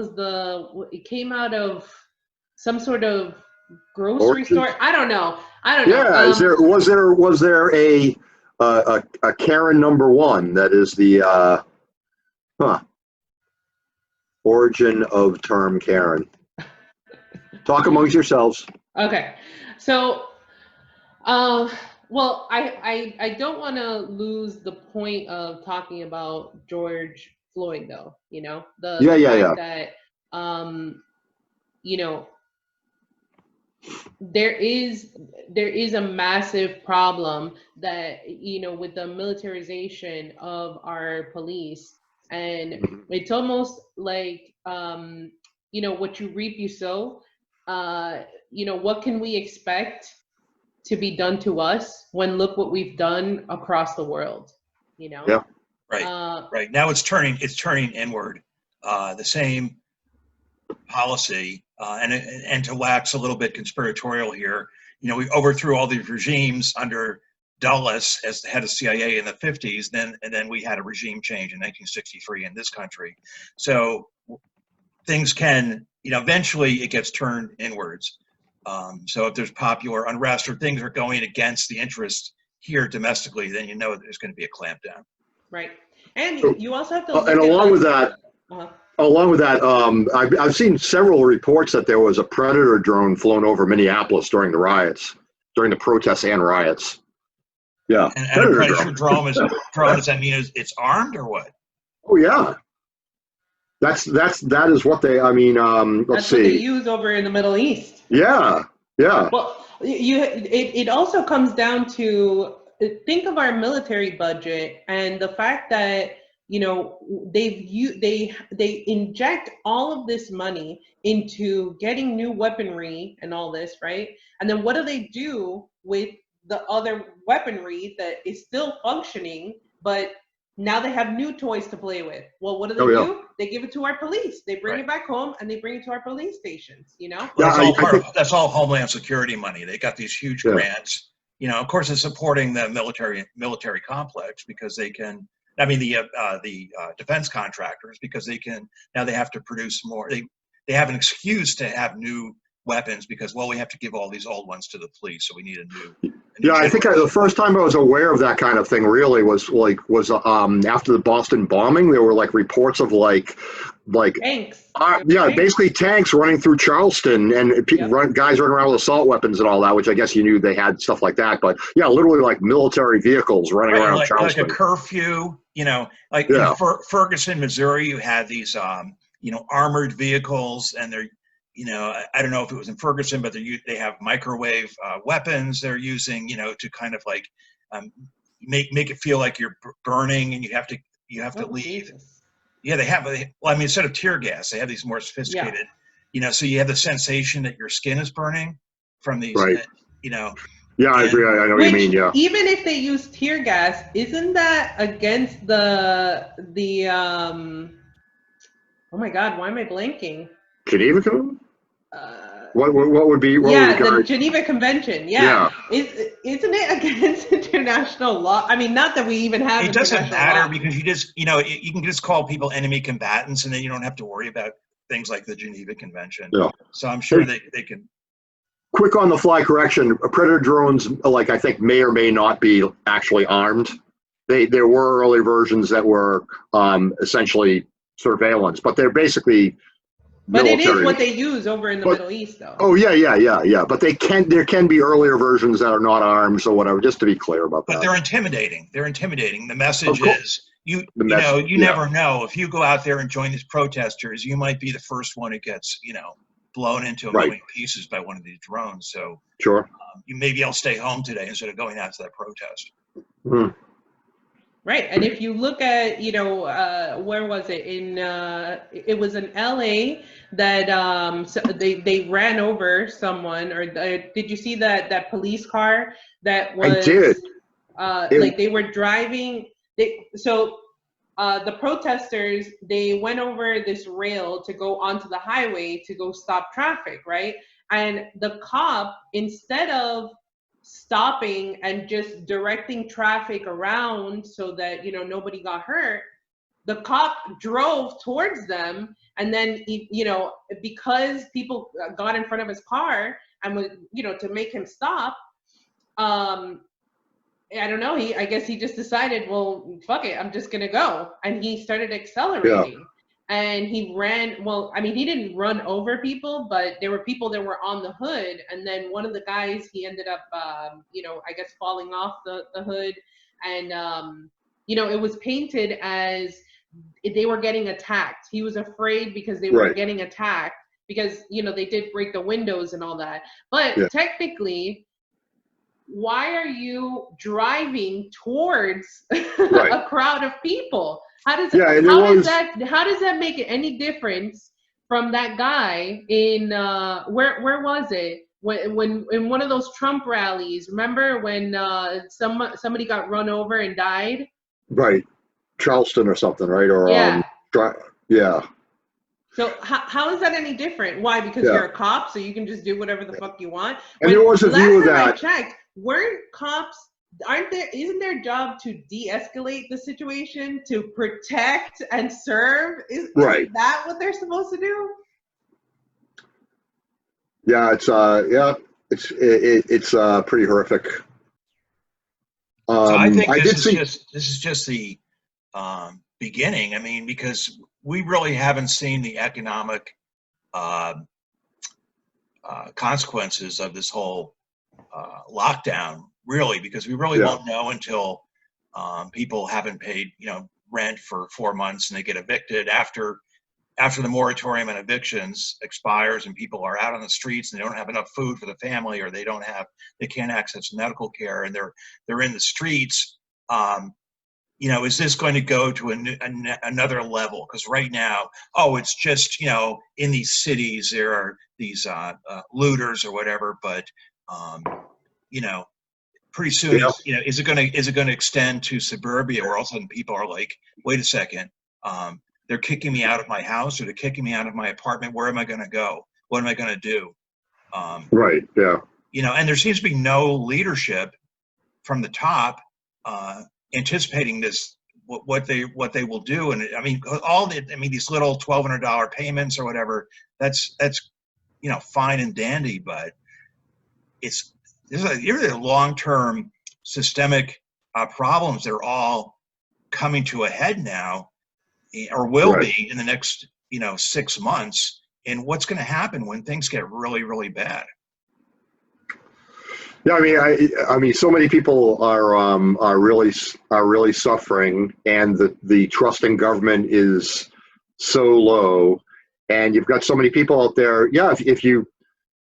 it came out of some sort of grocery store. I don't know. Yeah, was there a Karen number one that is the origin of term Karen? Talk amongst yourselves. Okay, so well, I don't want to lose the point of talking about George Floyd, though. The fact that there is a massive problem that with the militarization of our police, and it's almost like what you reap you sow. What can we expect to be done to us when look what we've done across the world? Yeah. Right now it's turning inward. The same policy, and to wax a little bit conspiratorial here, we overthrew all these regimes under Dulles as the head of CIA in the 50s, and then we had a regime change in 1963 in this country. So things can, eventually it gets turned inwards. So if there's popular unrest or things are going against the interests here domestically, then there's going to be a clampdown. Right, and you also have to. And along with that, I've seen several reports that there was a Predator drone flown over Minneapolis during the protests and riots. Yeah. And a Predator Predator drone. drone, does that mean it's armed or what? Oh yeah. That is what they. I mean, let's That's what they see. use over in the Middle East. Yeah. Yeah. Well, it also comes down to, think of our military budget and the fact that, you know, they inject all of this money into getting new weaponry and all this, right? And then what do they do with the other weaponry that is still functioning, but now they have new toys to play with? Well, what do they do? They give it to our police. They bring it back home and they bring it to our police stations, you know? Well, that's all Homeland Security money. They got these huge grants. You know, of course, it's supporting the military complex because they can. I mean, the defense contractors, because they can now. They have to produce more. They have an excuse to have new weapons because, well, we have to give all these old ones to the police, so we need a new yeah, I think the first time I was aware of that kind of thing really was after the Boston bombing. There were like reports of like tanks. Basically tanks running through Charleston and guys running around with assault weapons and all that, which I guess you knew they had stuff like that. But yeah, literally like military vehicles running around Charleston. Like a curfew, you know, like in Ferguson, Missouri, you had these, you know, armored vehicles, and they're, you know, I don't know if it was in Ferguson, but they have microwave weapons they're using, you know, to kind of like make it feel like you're burning and you have to leave. Jesus. Yeah, they have. Well, I mean, instead of tear gas, they have these more sophisticated, you know, so you have the sensation that your skin is burning from these, you know. Yeah, I agree. I know what you mean. Yeah. Even if they use tear gas, isn't that against the oh my God, why am I blanking? Geneva Convention? What would be? The Geneva Convention. Yeah. Isn't it against international law? I mean, not that we even have. It doesn't matter because you just, you know, you can just call people enemy combatants, and then you don't have to worry about things like the Geneva Convention. Yeah. So I'm sure they can. Quick on the fly correction: Predator drones, like I think, may or may not be actually armed. There were early versions that were essentially surveillance, but they're basically. But military. It is what they use over in the Middle East, though. Oh yeah. But there can be earlier versions that are not arms or whatever. Just to be clear about that. But they're intimidating. The message is you never know. If you go out there and join these protesters, you might be the first one who gets, you know, blown into a million pieces by one of these drones. So maybe I'll stay home today instead of going out to that protest. Mm. Right, and if you look at, you know, where was it? It was in LA that so they ran over someone, or did you see that police car that was? I did. Like they were driving. The protesters, they went over this rail to go onto the highway to go stop traffic, right? And the cop, instead of stopping and just directing traffic around so that, you know, nobody got hurt, the cop drove towards them, and then you know, because people got in front of his car and was, you know, to make him stop, I don't know, I guess he just decided, well, fuck it, I'm just gonna go, and he started accelerating. And he ran, well, I mean, he didn't run over people, but there were people that were on the hood. And then one of the guys, he ended up, you know, I guess falling off the hood. And, you know, it was painted as they were getting attacked. He was afraid because they were getting attacked because, you know, they did break the windows and all that. But technically, why are you driving towards a crowd of people? How does that make it any difference from that guy in where was it when in one of those Trump rallies? Remember when somebody got run over and died? Right, Charleston or something, right? Or So how is that any different? Why? Because you're a cop, so you can just do whatever the fuck you want. And there was a view of that. I checked, weren't cops? Isn't their job to de-escalate the situation, to protect and serve? Isn't that what they're supposed to do? Yeah, it's pretty horrific. So I think this is just the beginning. I mean, because we really haven't seen the economic consequences of this whole lockdown really, because we really Yeah. won't know until people haven't paid, rent for 4 months and they get evicted after the moratorium on evictions expires and people are out on the streets and they don't have enough food for the family, or they can't access medical care and they're in the streets. Is this going to go to another level? Because right now, it's just, in these cities, there are these looters or whatever, but, pretty soon, Yeah. is it going to extend to suburbia where all of a sudden people are like, wait a second, they're kicking me out of my house, or they're kicking me out of my apartment. Where am I going to go? What am I going to do? Right. Yeah. And there seems to be no leadership from the top anticipating this, what they will do. And I mean, these little $1,200 payments or whatever, that's fine and dandy, but there's a long-term systemic problems that are all coming to a head now, or will be in the next 6 months. And what's going to happen when things get really, really bad? Yeah, I mean, so many people are really suffering, and the trust in government is so low, and you've got so many people out there. Yeah, if you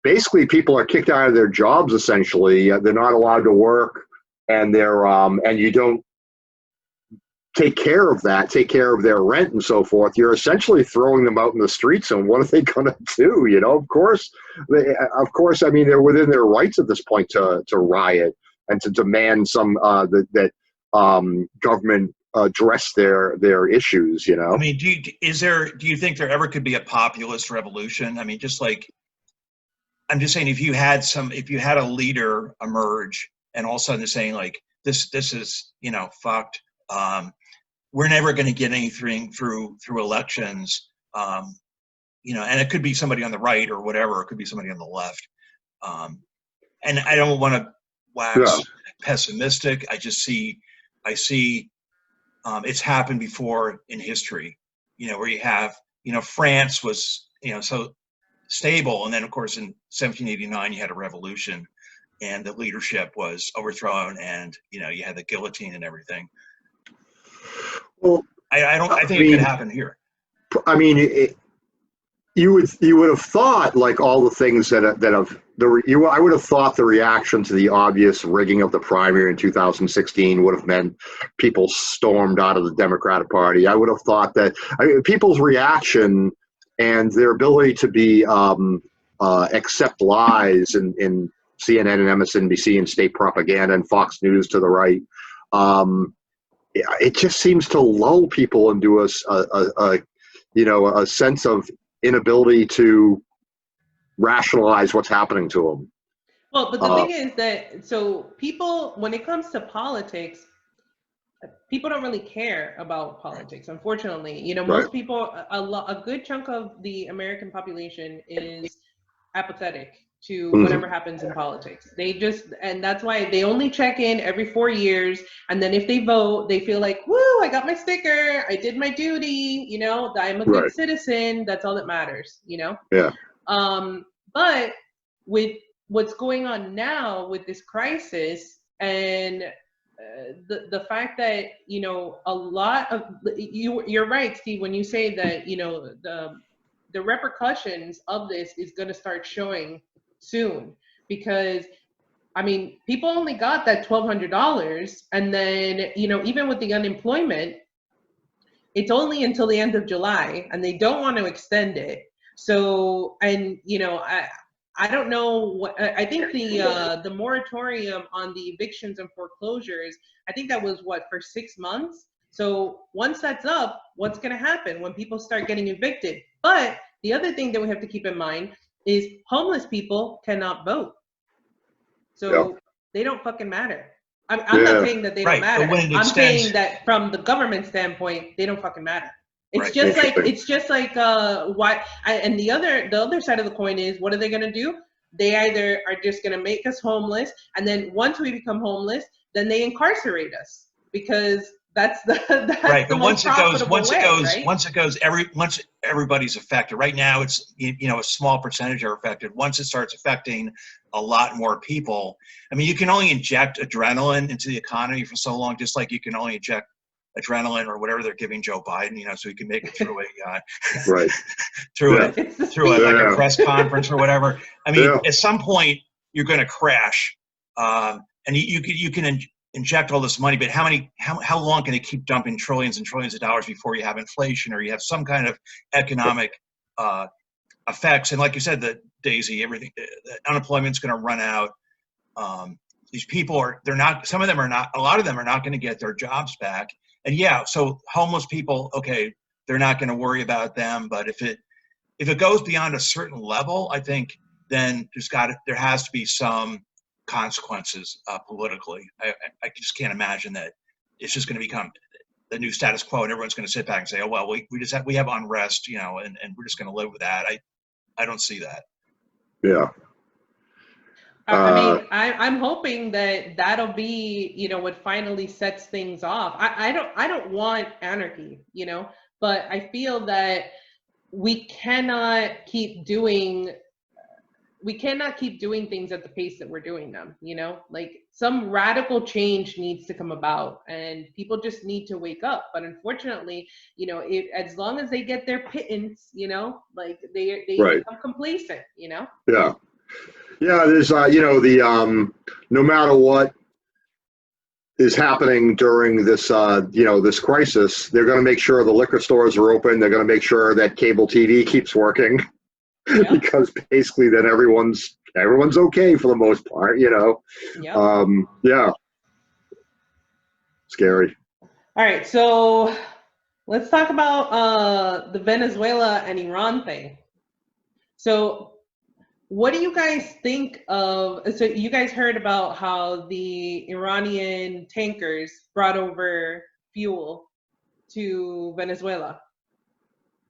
basically, people are kicked out of their jobs essentially. They're not allowed to work, and and you don't take care of their rent and so forth. You're essentially throwing them out in the streets, and what are they going to do? Of course, I mean, they're within their rights at this point to riot and to demand that government address their issues. I mean, do you think there ever could be a populist revolution? I mean, just like, I'm just saying, if you had a leader emerge and all of a sudden they're saying like, this is fucked. We're never going to get anything through elections, and it could be somebody on the right or whatever. It could be somebody on the left. And I don't want to wax pessimistic. I see it's happened before in history, where you have, France was, so stable. And then of course in 1789, you had a revolution and the leadership was overthrown, and, you had the guillotine and everything. Well, I think it could happen here. I mean, you would have thought, like, all the things I would have thought the reaction to the obvious rigging of the primary in 2016 would have meant people stormed out of the Democratic Party. I would have thought that people's reaction and their ability to accept lies in CNN and MSNBC and state propaganda and Fox News to the right. It just seems to lull people into a sense of inability to rationalize what's happening to them. Well, but the thing is that, so people, when it comes to politics, people don't really care about politics, unfortunately. Most people, a good chunk of the American population is apathetic to whatever happens in politics. And that's why they only check in every 4 years. And then if they vote, they feel like, woo, I got my sticker. I did my duty. I'm a good citizen. That's all that matters, Yeah. But with what's going on now with this crisis and the fact that, a lot of you're right, Steve, when you say that, the repercussions of this is going to start showing soon, because people only got that $1,200, and then even with the unemployment, it's only until the end of July, and they don't want to extend it. So, and I don't know what I think the moratorium on the evictions and foreclosures, I think that was for 6 months. So once that's up, what's going to happen when people start getting evicted? But the other thing that we have to keep in mind is homeless people cannot vote. So they don't fucking matter. I'm not saying that they don't matter. I'm saying that from the government standpoint, they don't fucking matter. It's just like why? And the other side of the coin is, what are they gonna do? They either are just gonna make us homeless, and then once we become homeless, then they incarcerate us, because that's right. But once everybody's affected. Right now, it's a small percentage are affected. Once it starts affecting a lot more people. I mean, you can only inject adrenaline into the economy for so long, just like you can only inject adrenaline or whatever they're giving Joe Biden, so he can make it through a Right. like a press conference or whatever. I mean, at some point you're going to crash, and you can inject all this money, but how long can they keep dumping trillions and trillions of dollars before you have inflation or you have some kind of economic effects? And like you said, Daisy, everything, unemployment's going to run out. These people some of them are not, a lot of them are not going to get their jobs back. And so homeless people, okay, they're not going to worry about them. But if it goes beyond a certain level, I think then there has to be some consequences politically. I just can't imagine that it's just going to become the new status quo and everyone's going to sit back and say, oh, well, we have unrest, and we're just going to live with that. I don't see that. Yeah. I mean, I'm hoping that that'll be, what finally sets things off. I don't want anarchy, but I feel that we cannot keep doing things at the pace that we're doing them, like some radical change needs to come about and people just need to wake up. But unfortunately, as long as they get their pittance, like they become complacent, Yeah. Yeah, there's no matter what is happening during this this crisis, they're going to make sure the liquor stores are open. They're going to make sure that cable TV keeps working, because basically then everyone's okay for the most part. Yeah. Scary. All right, so let's talk about the Venezuela and Iran thing. So what do you guys think of, so you guys heard about how the Iranian tankers brought over fuel to Venezuela,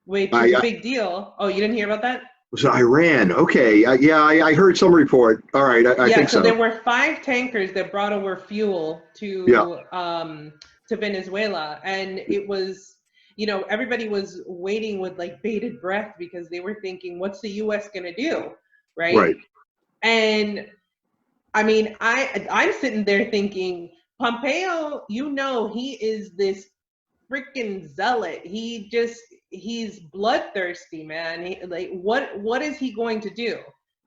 which is a big deal. Oh, you didn't hear about that? So Iran, okay. I heard some report. All right, I think so. So there were 5 tankers that brought over fuel to Venezuela, and it was, everybody was waiting with like bated breath because they were thinking, what's the U.S. gonna do? Right. And I mean, I'm sitting there thinking, Pompeo, he is this freaking zealot. He's bloodthirsty, man. What is he going to do?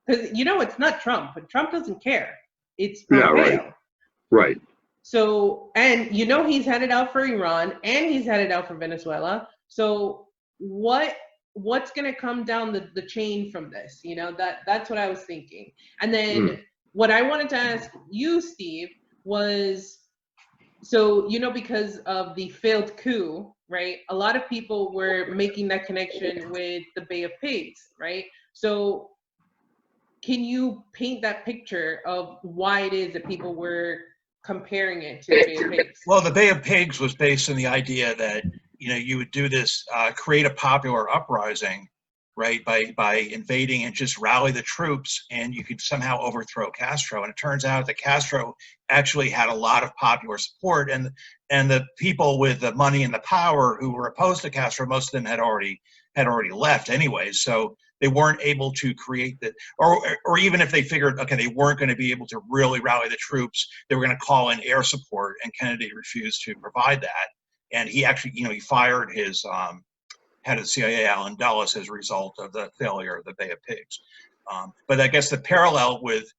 Because it's not Trump, but Trump doesn't care. It's Pompeo. Yeah, right. So, and he's headed out for Iran and he's headed out for Venezuela. So what's going to come down the chain from this? That's what I was thinking. And then what I wanted to ask you, Steve, was, so, because of the failed coup, right? A lot of people were making that connection with the Bay of Pigs, right? So can you paint that picture of why it is that people were comparing it to the Bay of Pigs? Well, the Bay of Pigs was based on the idea that you would do this, create a popular uprising, right, by invading and just rally the troops, and you could somehow overthrow Castro. And it turns out that Castro actually had a lot of popular support, and the people with the money and the power who were opposed to Castro, most of them had already left anyways. So they weren't able to create that, or even if they figured, okay, they weren't going to be able to really rally the troops, they were going to call in air support, and Kennedy refused to provide that. And he actually, he fired his head of the CIA, Alan Dulles, as a result of the failure of the Bay of Pigs. But I guess the parallel with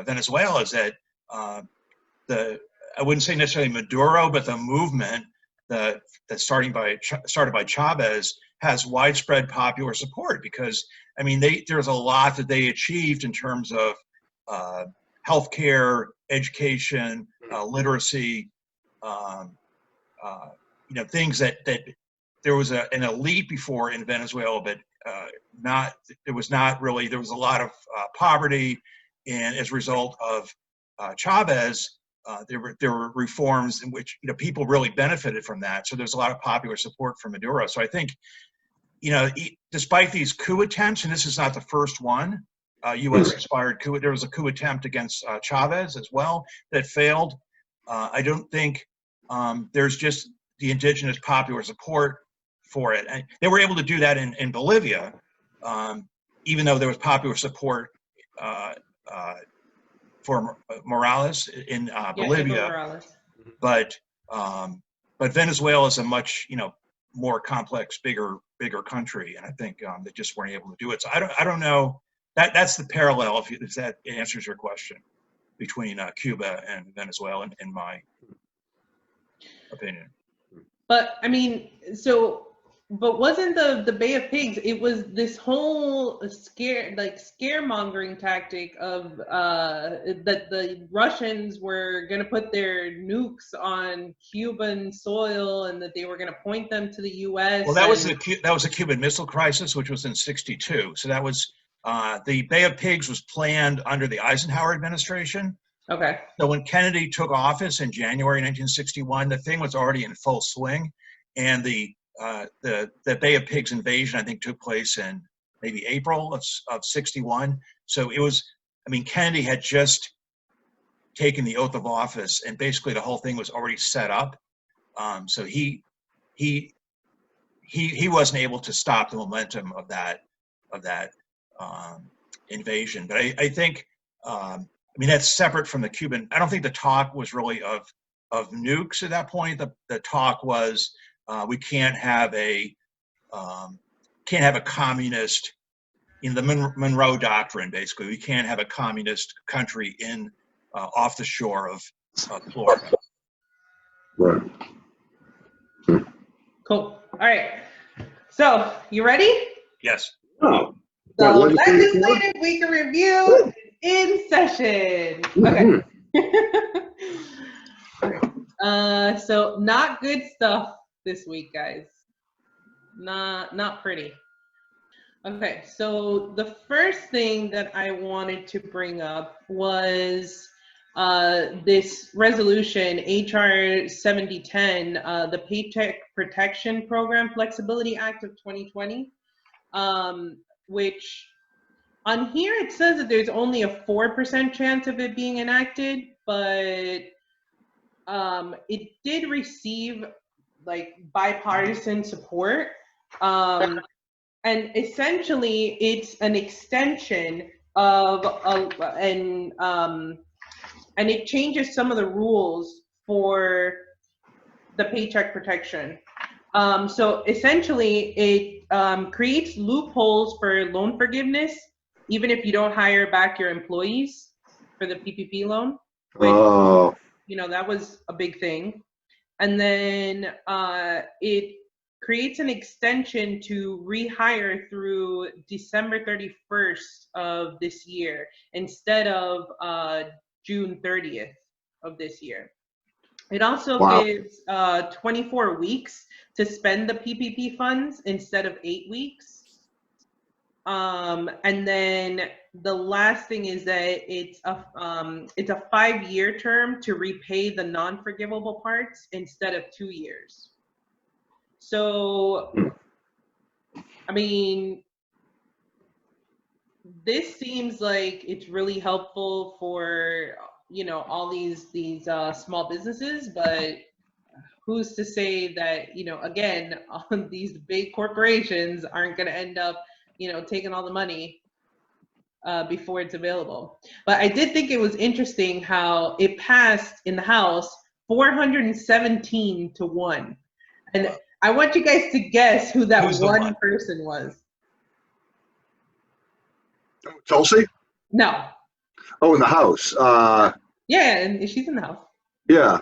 Venezuela is that I wouldn't say necessarily Maduro, but the movement that started by Chavez has widespread popular support, because I mean there's a lot that they achieved in terms of healthcare, education, literacy. Things that there was an elite before in Venezuela, but there was a lot of poverty, and as a result of Chavez, there were reforms in which people really benefited from that. So there's a lot of popular support for Maduro. So I think despite these coup attempts, and this is not the first one, U.S.-inspired coup. There was a coup attempt against Chavez as well that failed. I don't think there's just the indigenous popular support for it. And they were able to do that in Bolivia, even though there was popular support Morales in Yeah, Evo Bolivia, Morales. but Venezuela is a much more complex, bigger country, and I think they just weren't able to do it. So I don't know. That's the parallel, if that answers your question, between Cuba and Venezuela, in my opinion. But I mean, but wasn't the Bay of Pigs? It was this whole scaremongering tactic of that the Russians were going to put their nukes on Cuban soil and that they were going to point them to the U.S. Well, that was the Cuban Missile Crisis, which was in '62. So that was the Bay of Pigs was planned under the Eisenhower administration. Okay. So when Kennedy took office in January 1961, the thing was already in full swing, and the Bay of Pigs invasion, I think, took place in maybe April of '61. So it was, I mean, Kennedy had just taken the oath of office, and basically the whole thing was already set up. So he wasn't able to stop the momentum of that invasion. But I think. I mean, that's separate from the Cuban. I don't think the talk was really of nukes at that point. The talk was we can't have a communist, the Monroe Doctrine, basically. We can't have a communist country in off the shore of Florida. Right. Cool. All right. So you ready? Yes. Oh. The What did you say? legislative week in review is in session. Okay. Okay. So not good stuff this week, guys. Not pretty. Okay, so the first thing that I wanted to bring up was this resolution, HR 7010, the Paycheck Protection Program Flexibility Act of 2020, which on here it says that there's only a 4% chance of it being enacted, but it did receive like bipartisan support. And essentially it's an extension of and it changes some of the rules for the paycheck protection. So essentially it creates loopholes for loan forgiveness, even if you don't hire back your employees for the PPP loan, which, that was a big thing. And then it creates an extension to rehire through December 31st of this year instead of June 30th of this year. It also gives 24 weeks to spend the PPP funds instead of 8 weeks. And then the last thing is that it's a 5-year term to repay the non-forgivable parts instead of 2 years. So, I mean, this seems like it's really helpful for, all these small businesses, but who's to say that, again, these big corporations aren't going to end up, taking all the money before it's available. But I did think it was interesting how it passed in the House 417 to 1. And I want you guys to guess who that one person was. Tulsi? No. Oh, in the House. Yeah, and she's in the House. Yeah.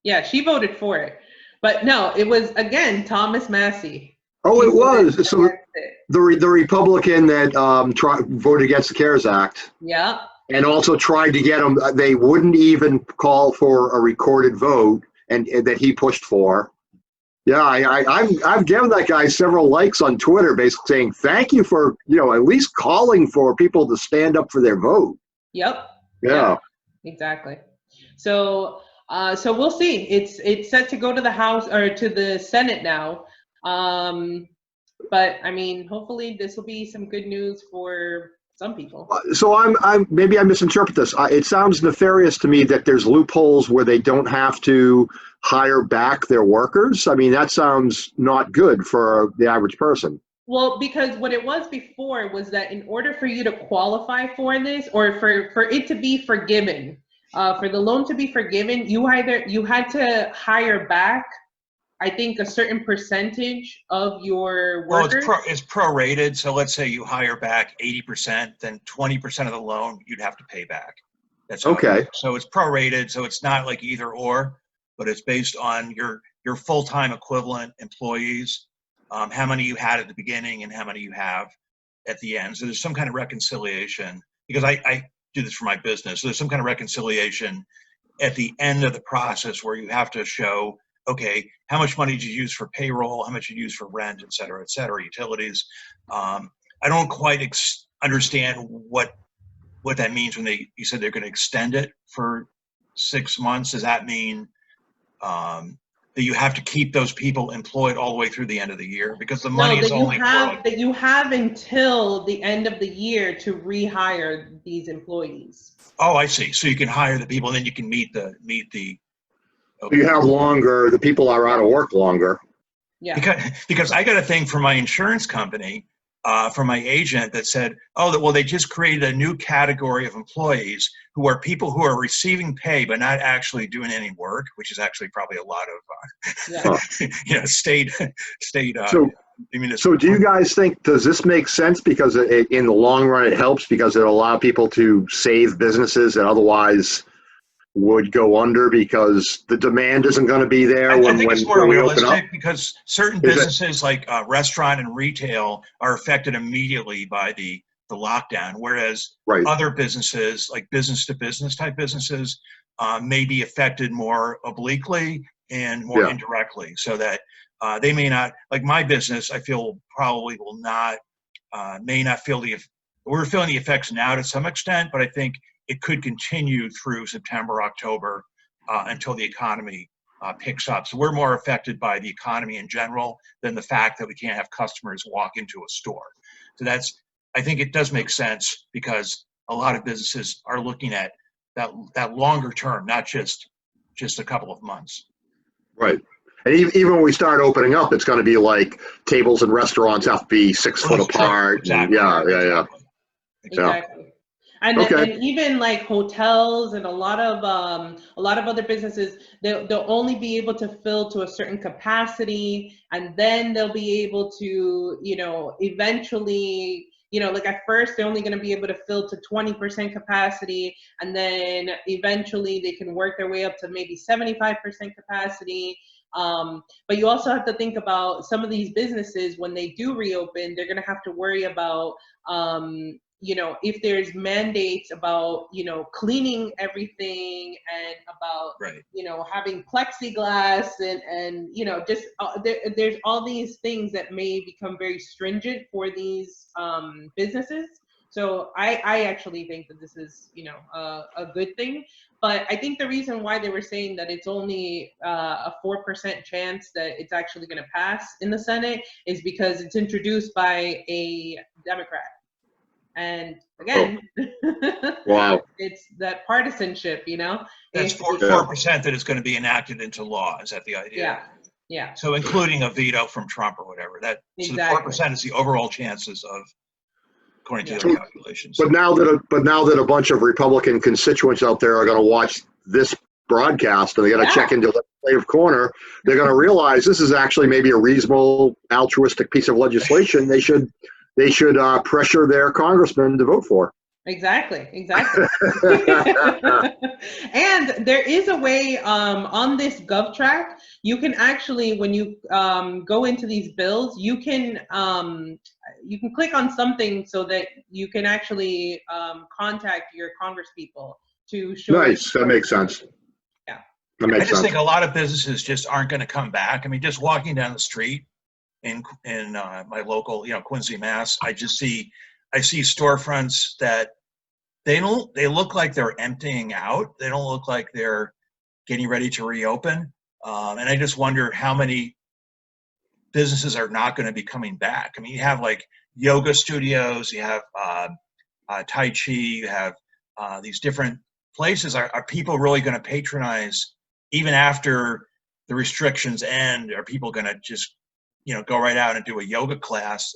Yeah, she voted for it. But no, it was, again, Thomas Massey. Oh, it was. So the Republican that voted against the CARES Act. Yeah. And also tried to get them, they wouldn't even call for a recorded vote, and that he pushed for. Yeah, I've given that guy several likes on Twitter, basically saying thank you for at least calling for people to stand up for their vote. Yep. Yeah. Exactly. So we'll see. It's set to go to the House or to the Senate now. But I mean, hopefully this will be some good news for some people. So maybe I misinterpret this. It sounds nefarious to me that there's loopholes where they don't have to hire back their workers. I mean, that sounds not good for the average person. Well, because what it was before was that in order for you to qualify for this, or for it to be forgiven, for the loan to be forgiven, you had to hire back, I think, a certain percentage of your Well, workers. it's prorated. So let's say you hire back 80%, then 20% of the loan you'd have to pay back. That's how Okay. it works. So it's prorated. So it's not like either or, but it's based on your full-time equivalent employees, how many you had at the beginning and how many you have at the end. So there's some kind of reconciliation, because I do this for my business. So there's some kind of reconciliation at the end of the process where you have to show, okay, how much money did you use for payroll, how much you use for rent, et cetera, utilities. I don't quite understand what that means when you said they're going to extend it for 6 months. Does that mean that you have to keep those people employed all the way through the end of the year? Because the money is only that you have until the end of the year to rehire these employees. Oh, I see. So you can hire the people, and then you can meet the. Okay. You have longer. The people are out of work longer. Yeah. Because I got a thing from my insurance company, from my agent, that said, well, they just created a new category of employees who are people who are receiving pay but not actually doing any work, which is actually probably a lot of state. So do you guys think, does this make sense? Because in the long run, it helps because it'll allow people to save businesses that otherwise would go under because the demand isn't going to be there I think it's more we open up? realistic, because certain businesses like restaurant and retail are affected immediately by the lockdown, whereas other businesses, like business-to-business type businesses, may be affected more obliquely and more indirectly, so that they may not, like my business, I feel probably will not, may not feel we're feeling the effects now to some extent, but I think it could continue through September, October, until the economy picks up. So we're more affected by the economy in general than the fact that we can't have customers walk into a store. So I think it does make sense, because a lot of businesses are looking at that longer term, not just a couple of months. Right. And even when we start opening up, it's going to be like tables and restaurants have to be 6 foot apart. Exactly. Exactly. And even like hotels and a lot of other businesses, they'll only be able to fill to a certain capacity, and then they'll be able to, eventually, like at first they're only going to be able to fill to 20% capacity, and then eventually they can work their way up to maybe 75% capacity. But you also have to think about some of these businesses, when they do reopen, they're going to have to worry about if there's mandates about, cleaning everything, and about, having plexiglass and just there's all these things that may become very stringent for these businesses. So I actually think that this is, a good thing. But I think the reason why they were saying that it's only a 4% chance that it's actually going to pass in the Senate is because it's introduced by a Democrat. And again, wow, it's that partisanship, That's 4% that is going to be enacted into law. Is that the idea? Yeah. So including a veto from Trump or whatever. So the 4% is the overall chances of, according to the calculations. But now that a bunch of Republican constituents out there are going to watch this broadcast and they're going to check into the legislative corner, they're going to realize this is actually maybe a reasonable, altruistic piece of legislation. They should pressure their congressman to vote for. Exactly. And there is a way on this GovTrack, you can actually, when you go into these bills, you can click on something so that you can actually contact your congresspeople to show. Nice, that makes sense. Yeah, that makes sense. I just think a lot of businesses just aren't going to come back. I mean, just walking down the street in my local, Quincy, Mass, I see storefronts that they look like they're emptying out. They don't look like they're getting ready to reopen. And I just wonder how many businesses are not going to be coming back. I mean, you have like yoga studios, you have Tai Chi, you have these different places. Are people really going to patronize even after the restrictions end? Are people going to just go right out and do a yoga class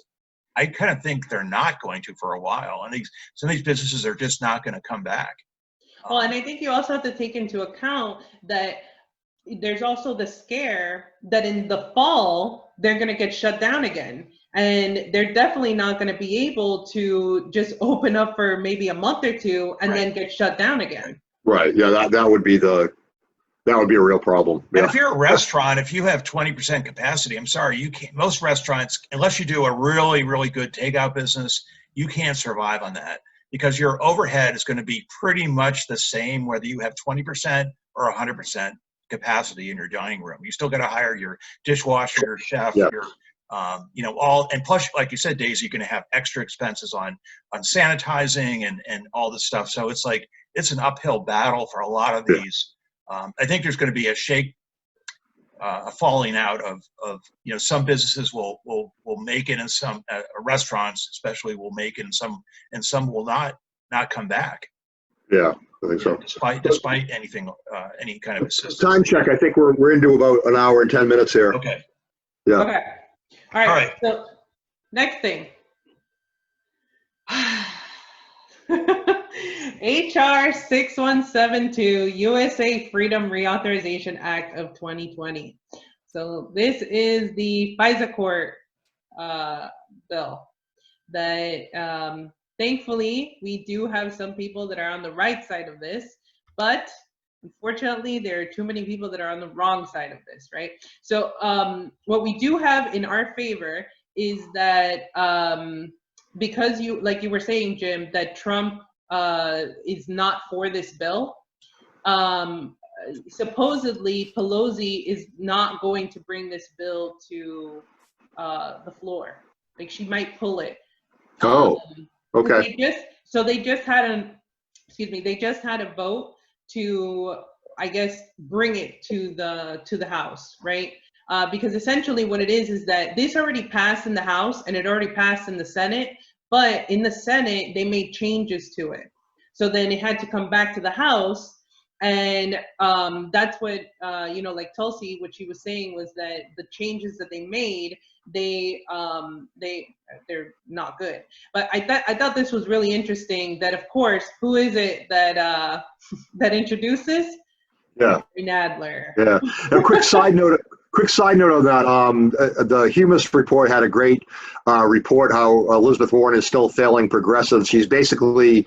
I kind of think they're not going to for a while, and some of these businesses are just not going to come back. Well, and I think you also have to take into account that there's also the scare that in the fall they're going to get shut down again, and they're definitely not going to be able to just open up for maybe a month or two and then get shut down again. Right. Yeah. That would be a real problem. And if you're a restaurant, if you have 20% capacity, I'm sorry, you can't. Most restaurants, unless you do a really, really good takeout business, you can't survive on that because your overhead is going to be pretty much the same whether you have 20% or 100% capacity in your dining room. You still got to hire your dishwasher, your chef, your all, and plus, like you said, Daisy, you're going to have extra expenses on sanitizing and all this stuff. So it's like it's an uphill battle for a lot of these. I think there's going to be a falling out of some businesses will make it, and some restaurants especially will make it, and some will not come back. Yeah, I think so. Despite anything, any kind of assistance. Time check. I think we're into about an hour and 10 minutes here. Okay. Yeah. Okay. All right. So next thing. HR 6172, USA Freedom Reauthorization Act of 2020. So this is the FISA court bill that thankfully we do have some people that are on the right side of this, but unfortunately there are too many people that are on the wrong side of this, right? So what we do have in our favor is that because like you were saying, Jim, that Trump is not for this bill. Supposedly Pelosi is not going to bring this bill to the floor. Like she might pull it. Okay. They just had a vote to, I guess, bring it to the House, right? Because essentially what it is that this already passed in the House and it already passed in the Senate, but in the Senate they made changes to it. So then it had to come back to the House, and that's what like Tulsi, what she was saying was that the changes that they made, they're not good. But I thought this was really interesting. That of course, who is it that that introduced this? Yeah. Nadler. Yeah. A quick side note on that. The Humus report had a great report how Elizabeth Warren is still failing progressives. She's basically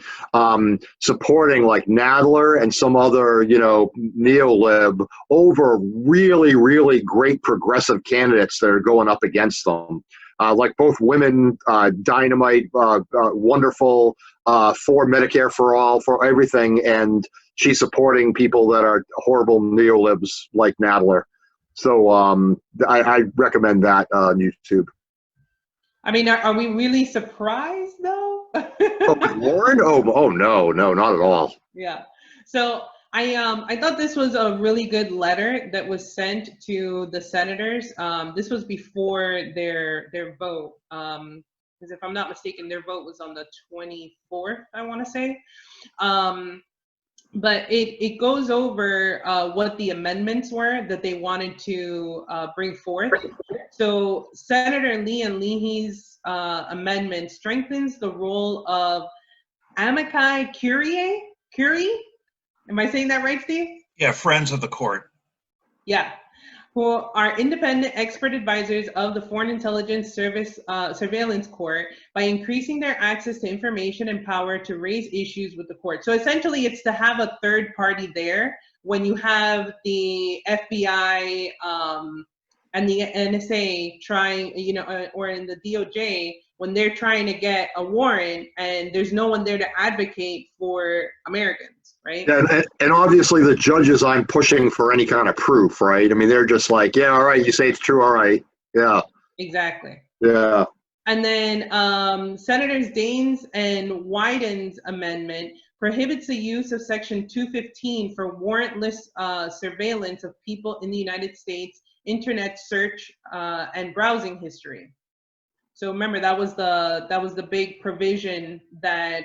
supporting like Nadler and some other, neo-lib over really, really great progressive candidates that are going up against them. Like both women, dynamite, wonderful, for Medicare for all, for everything, and she's supporting people that are horrible neolibs like Nadler. So I recommend that on YouTube. I mean, are we really surprised though? Warren? Oh no, not at all. Yeah. So I thought this was a really good letter that was sent to the senators. This was before their vote. Because if I'm not mistaken, their vote was on the 24th, I want to say. But it goes over what the amendments were that they wanted to bring forth. So Senator Leon Leahy's amendment strengthens the role of amici curiae. Am I saying that right, Steve? Yeah, friends of the court. Yeah, who are independent expert advisors of the Foreign Intelligence Service Surveillance Court by increasing their access to information and power to raise issues with the court. So essentially it's to have a third party there when you have the FBI and the NSA trying, or in the DOJ, when they're trying to get a warrant and there's no one there to advocate for Americans, right? Yeah, and obviously the judges aren't pushing for any kind of proof, right? I mean, they're just like, yeah, all right, you say it's true, all right. Yeah. Exactly. Yeah. And then Senators Daines and Wyden's amendment prohibits the use of Section 215 for warrantless surveillance of people in the United States, internet search and browsing history. So remember, that was the big provision that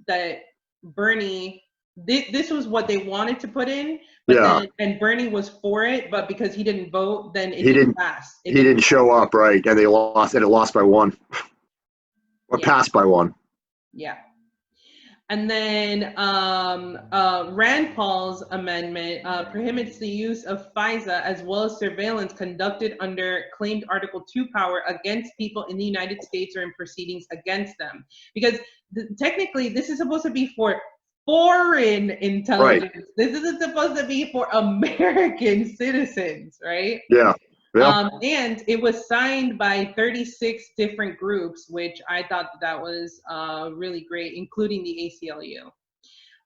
that Bernie this was what they wanted to put in, but then, and Bernie was for it, but because he didn't vote, then it didn't pass. He didn't show up, right? And they lost, and it lost by 1, or passed by 1. Yeah. And then Rand Paul's amendment prohibits the use of FISA as well as surveillance conducted under claimed Article 2 power against people in the United States or in proceedings against them. Because technically, this is supposed to be for foreign intelligence. Right. This isn't supposed to be for American citizens, right? Yeah. Yeah. And it was signed by 36 different groups, which I thought that was really great, including the ACLU.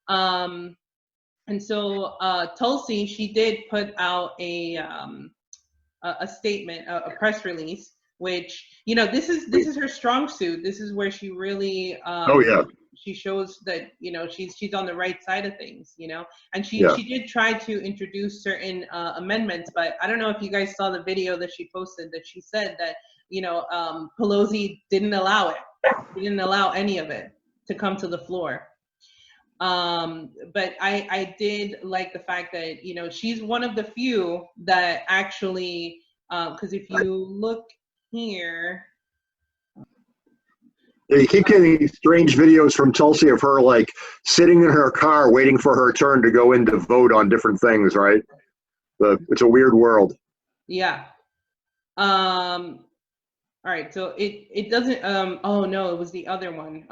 And so Tulsi, she did put out a statement, a press release, which, you know, this is her strong suit. This is where she really she shows that, you know, she's on the right side of things, you know, and she did try to introduce certain amendments, but I don't know if you guys saw the video that she posted that she said that, you know, Pelosi didn't allow it. He didn't allow any of it to come to the floor. But I did like the fact that, you know, she's one of the few that actually, because if you look here, you keep getting these strange videos from Tulsi of her like sitting in her car waiting for her turn to go in to vote on different things, right? It's a weird world. Yeah. All right, so it doesn't oh no, it was the other one.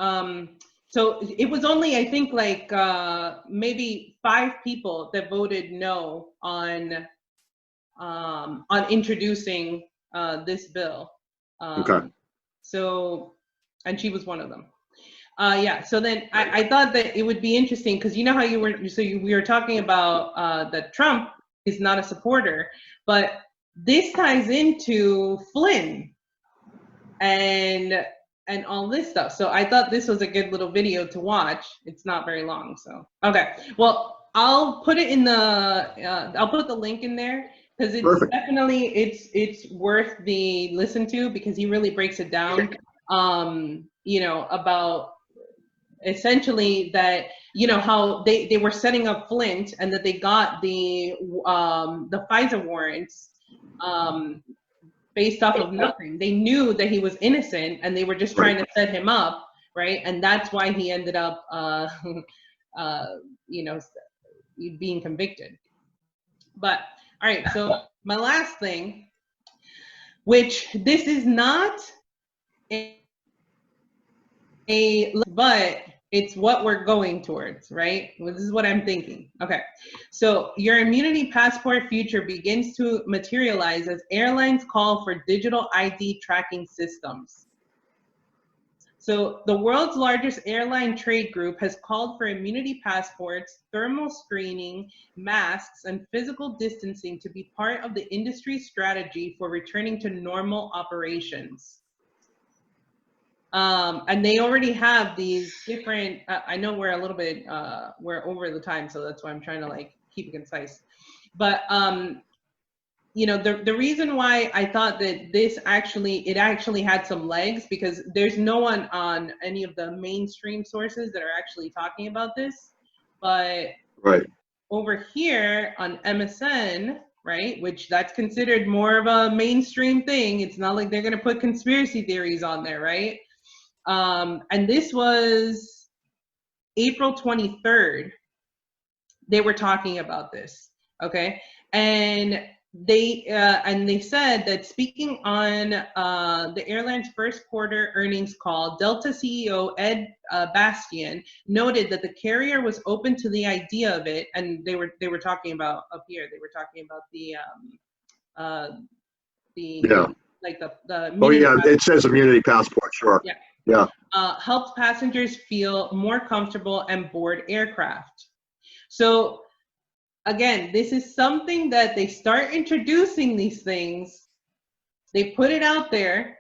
So it was only, I think, like maybe 5 people that voted no on introducing this bill. Okay. So, and she was one of them. Yeah. So then I thought that it would be interesting because you know how we were talking about that Trump is not a supporter, but this ties into Flynn and all this stuff. So I thought this was a good little video to watch. It's not very long, so okay. Well, I'll put it in the I'll put the link in there because it's perfect. Definitely it's worth the listen to because he really breaks it down. You know, about essentially that, you know, how they were setting up Flint and that they got the FISA warrants based off of nothing. They knew that he was innocent and they were just trying to set him up, right? And that's why he ended up, you know, being convicted. But, all right, so my last thing, which this is not but it's what we're going towards, right? Well, this is what I'm thinking. Okay, so your immunity passport future begins to materialize as airlines call for digital ID tracking systems. So the world's largest airline trade group has called for immunity passports, thermal screening, masks, and physical distancing to be part of the industry strategy for returning to normal operations. And they already have these different, I know we're a little bit, we're over the time, so that's why I'm trying to like keep it concise. But, you know, the reason why I thought that it actually had some legs because there's no one on any of the mainstream sources that are actually talking about this. But over here on MSN, right, which that's considered more of a mainstream thing. It's not like they're going to put conspiracy theories on there, right? And this was April 23rd. They were talking about this, okay? And they said that speaking on the airline's first quarter earnings call, Delta CEO Ed Bastian noted that the carrier was open to the idea of it, and they were talking about up here. They were talking about the oh yeah, it says immunity passport, sure. Yeah. Yeah. Helped passengers feel more comfortable and board aircraft. So again, this is something that they start introducing these things. They put it out there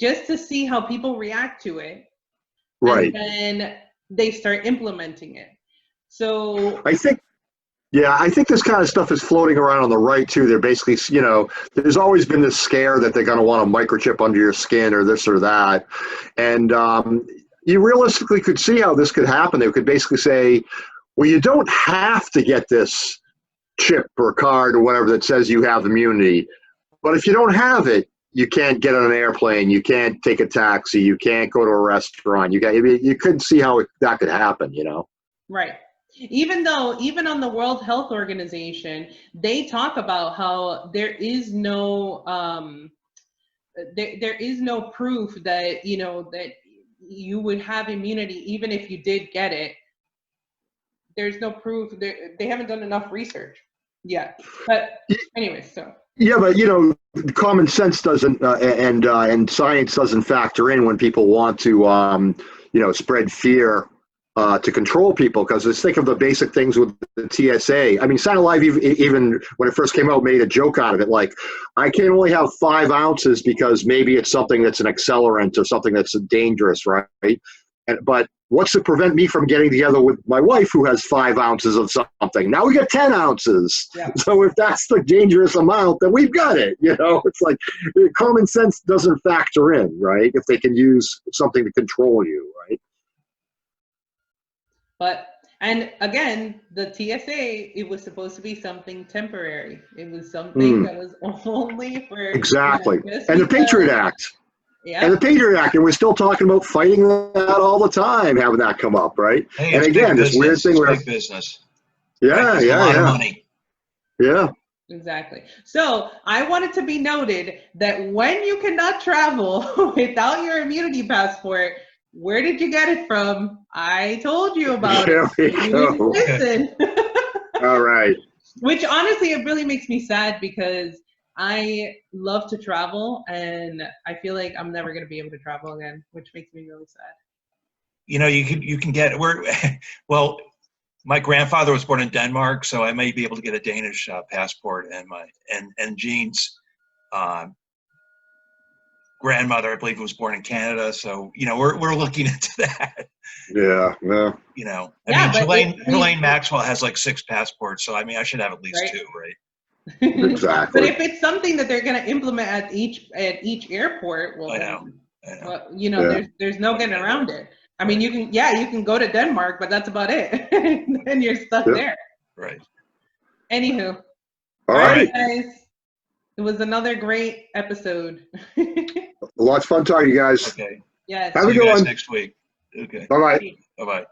just to see how people react to it. Right. And then they start implementing it. So I think this kind of stuff is floating around on the right too. They're basically, you know, there's always been this scare that they're going to want a microchip under your skin or this or that. And you realistically could see how this could happen. They could basically say, well, you don't have to get this chip or card or whatever that says you have immunity. But if you don't have it, you can't get on an airplane. You can't take a taxi. You can't go to a restaurant. You couldn't see how that could happen, you know? Right. Even on the World Health Organization, they talk about how there is no there is no proof that, you know, that you would have immunity even if you did get it. There's no proof. They haven't done enough research yet. But anyway, so. Yeah, but you know, common sense doesn't and science doesn't factor in when people want to you know, spread fear to control people. Because let's think of the basic things with the TSA. I mean, Sign Alive even when it first came out made a joke out of it, like I can only have 5 ounces because maybe it's something that's an accelerant or something that's dangerous, right? But what's to prevent me from getting together with my wife who has 5 ounces of something? Now we got 10 ounces. Yeah. So if that's the dangerous amount, then we've got it. You know, it's like common sense doesn't factor in, right? If they can use something to control you, right? But, and again, the TSA, it was supposed to be something temporary. It was something that was only for exactly. You know, and the Patriot Act. Yeah. And the Patriot Act, and we're still talking about fighting that all the time, having that come up, right? Hey, and again, this weird thing where big business. yeah, right? yeah, a lot yeah. of money. Yeah. Exactly. So I want it to be noted that when you cannot travel without your immunity passport, where did you get it from? I told you about There we it. You go. didn't listen. All right. Which honestly, it really makes me sad because I love to travel and I feel like I'm never going to be able to travel again, which makes me really sad. You know, you can get well. My grandfather was born in Denmark, so I may be able to get a Danish passport, and Jean's grandmother, I believe, was born in Canada. So you know, we're looking into that. Yeah. Yeah. You know, Yeah, I mean, but Ghislaine Maxwell has like 6 passports, so I mean, I should have at least right? 2, right? Exactly. But if it's something that they're going to implement at each airport, well, I know. well, you know, Yeah. there's no getting around it. I mean, you can go to Denmark, but that's about it. And you're stuck there. Right. Anywho. All right. Guys. It was another great episode. Lots of fun talking to you guys. Okay. Yes. Have a See you good guys one. next week. Okay. Bye-bye. Bye-bye.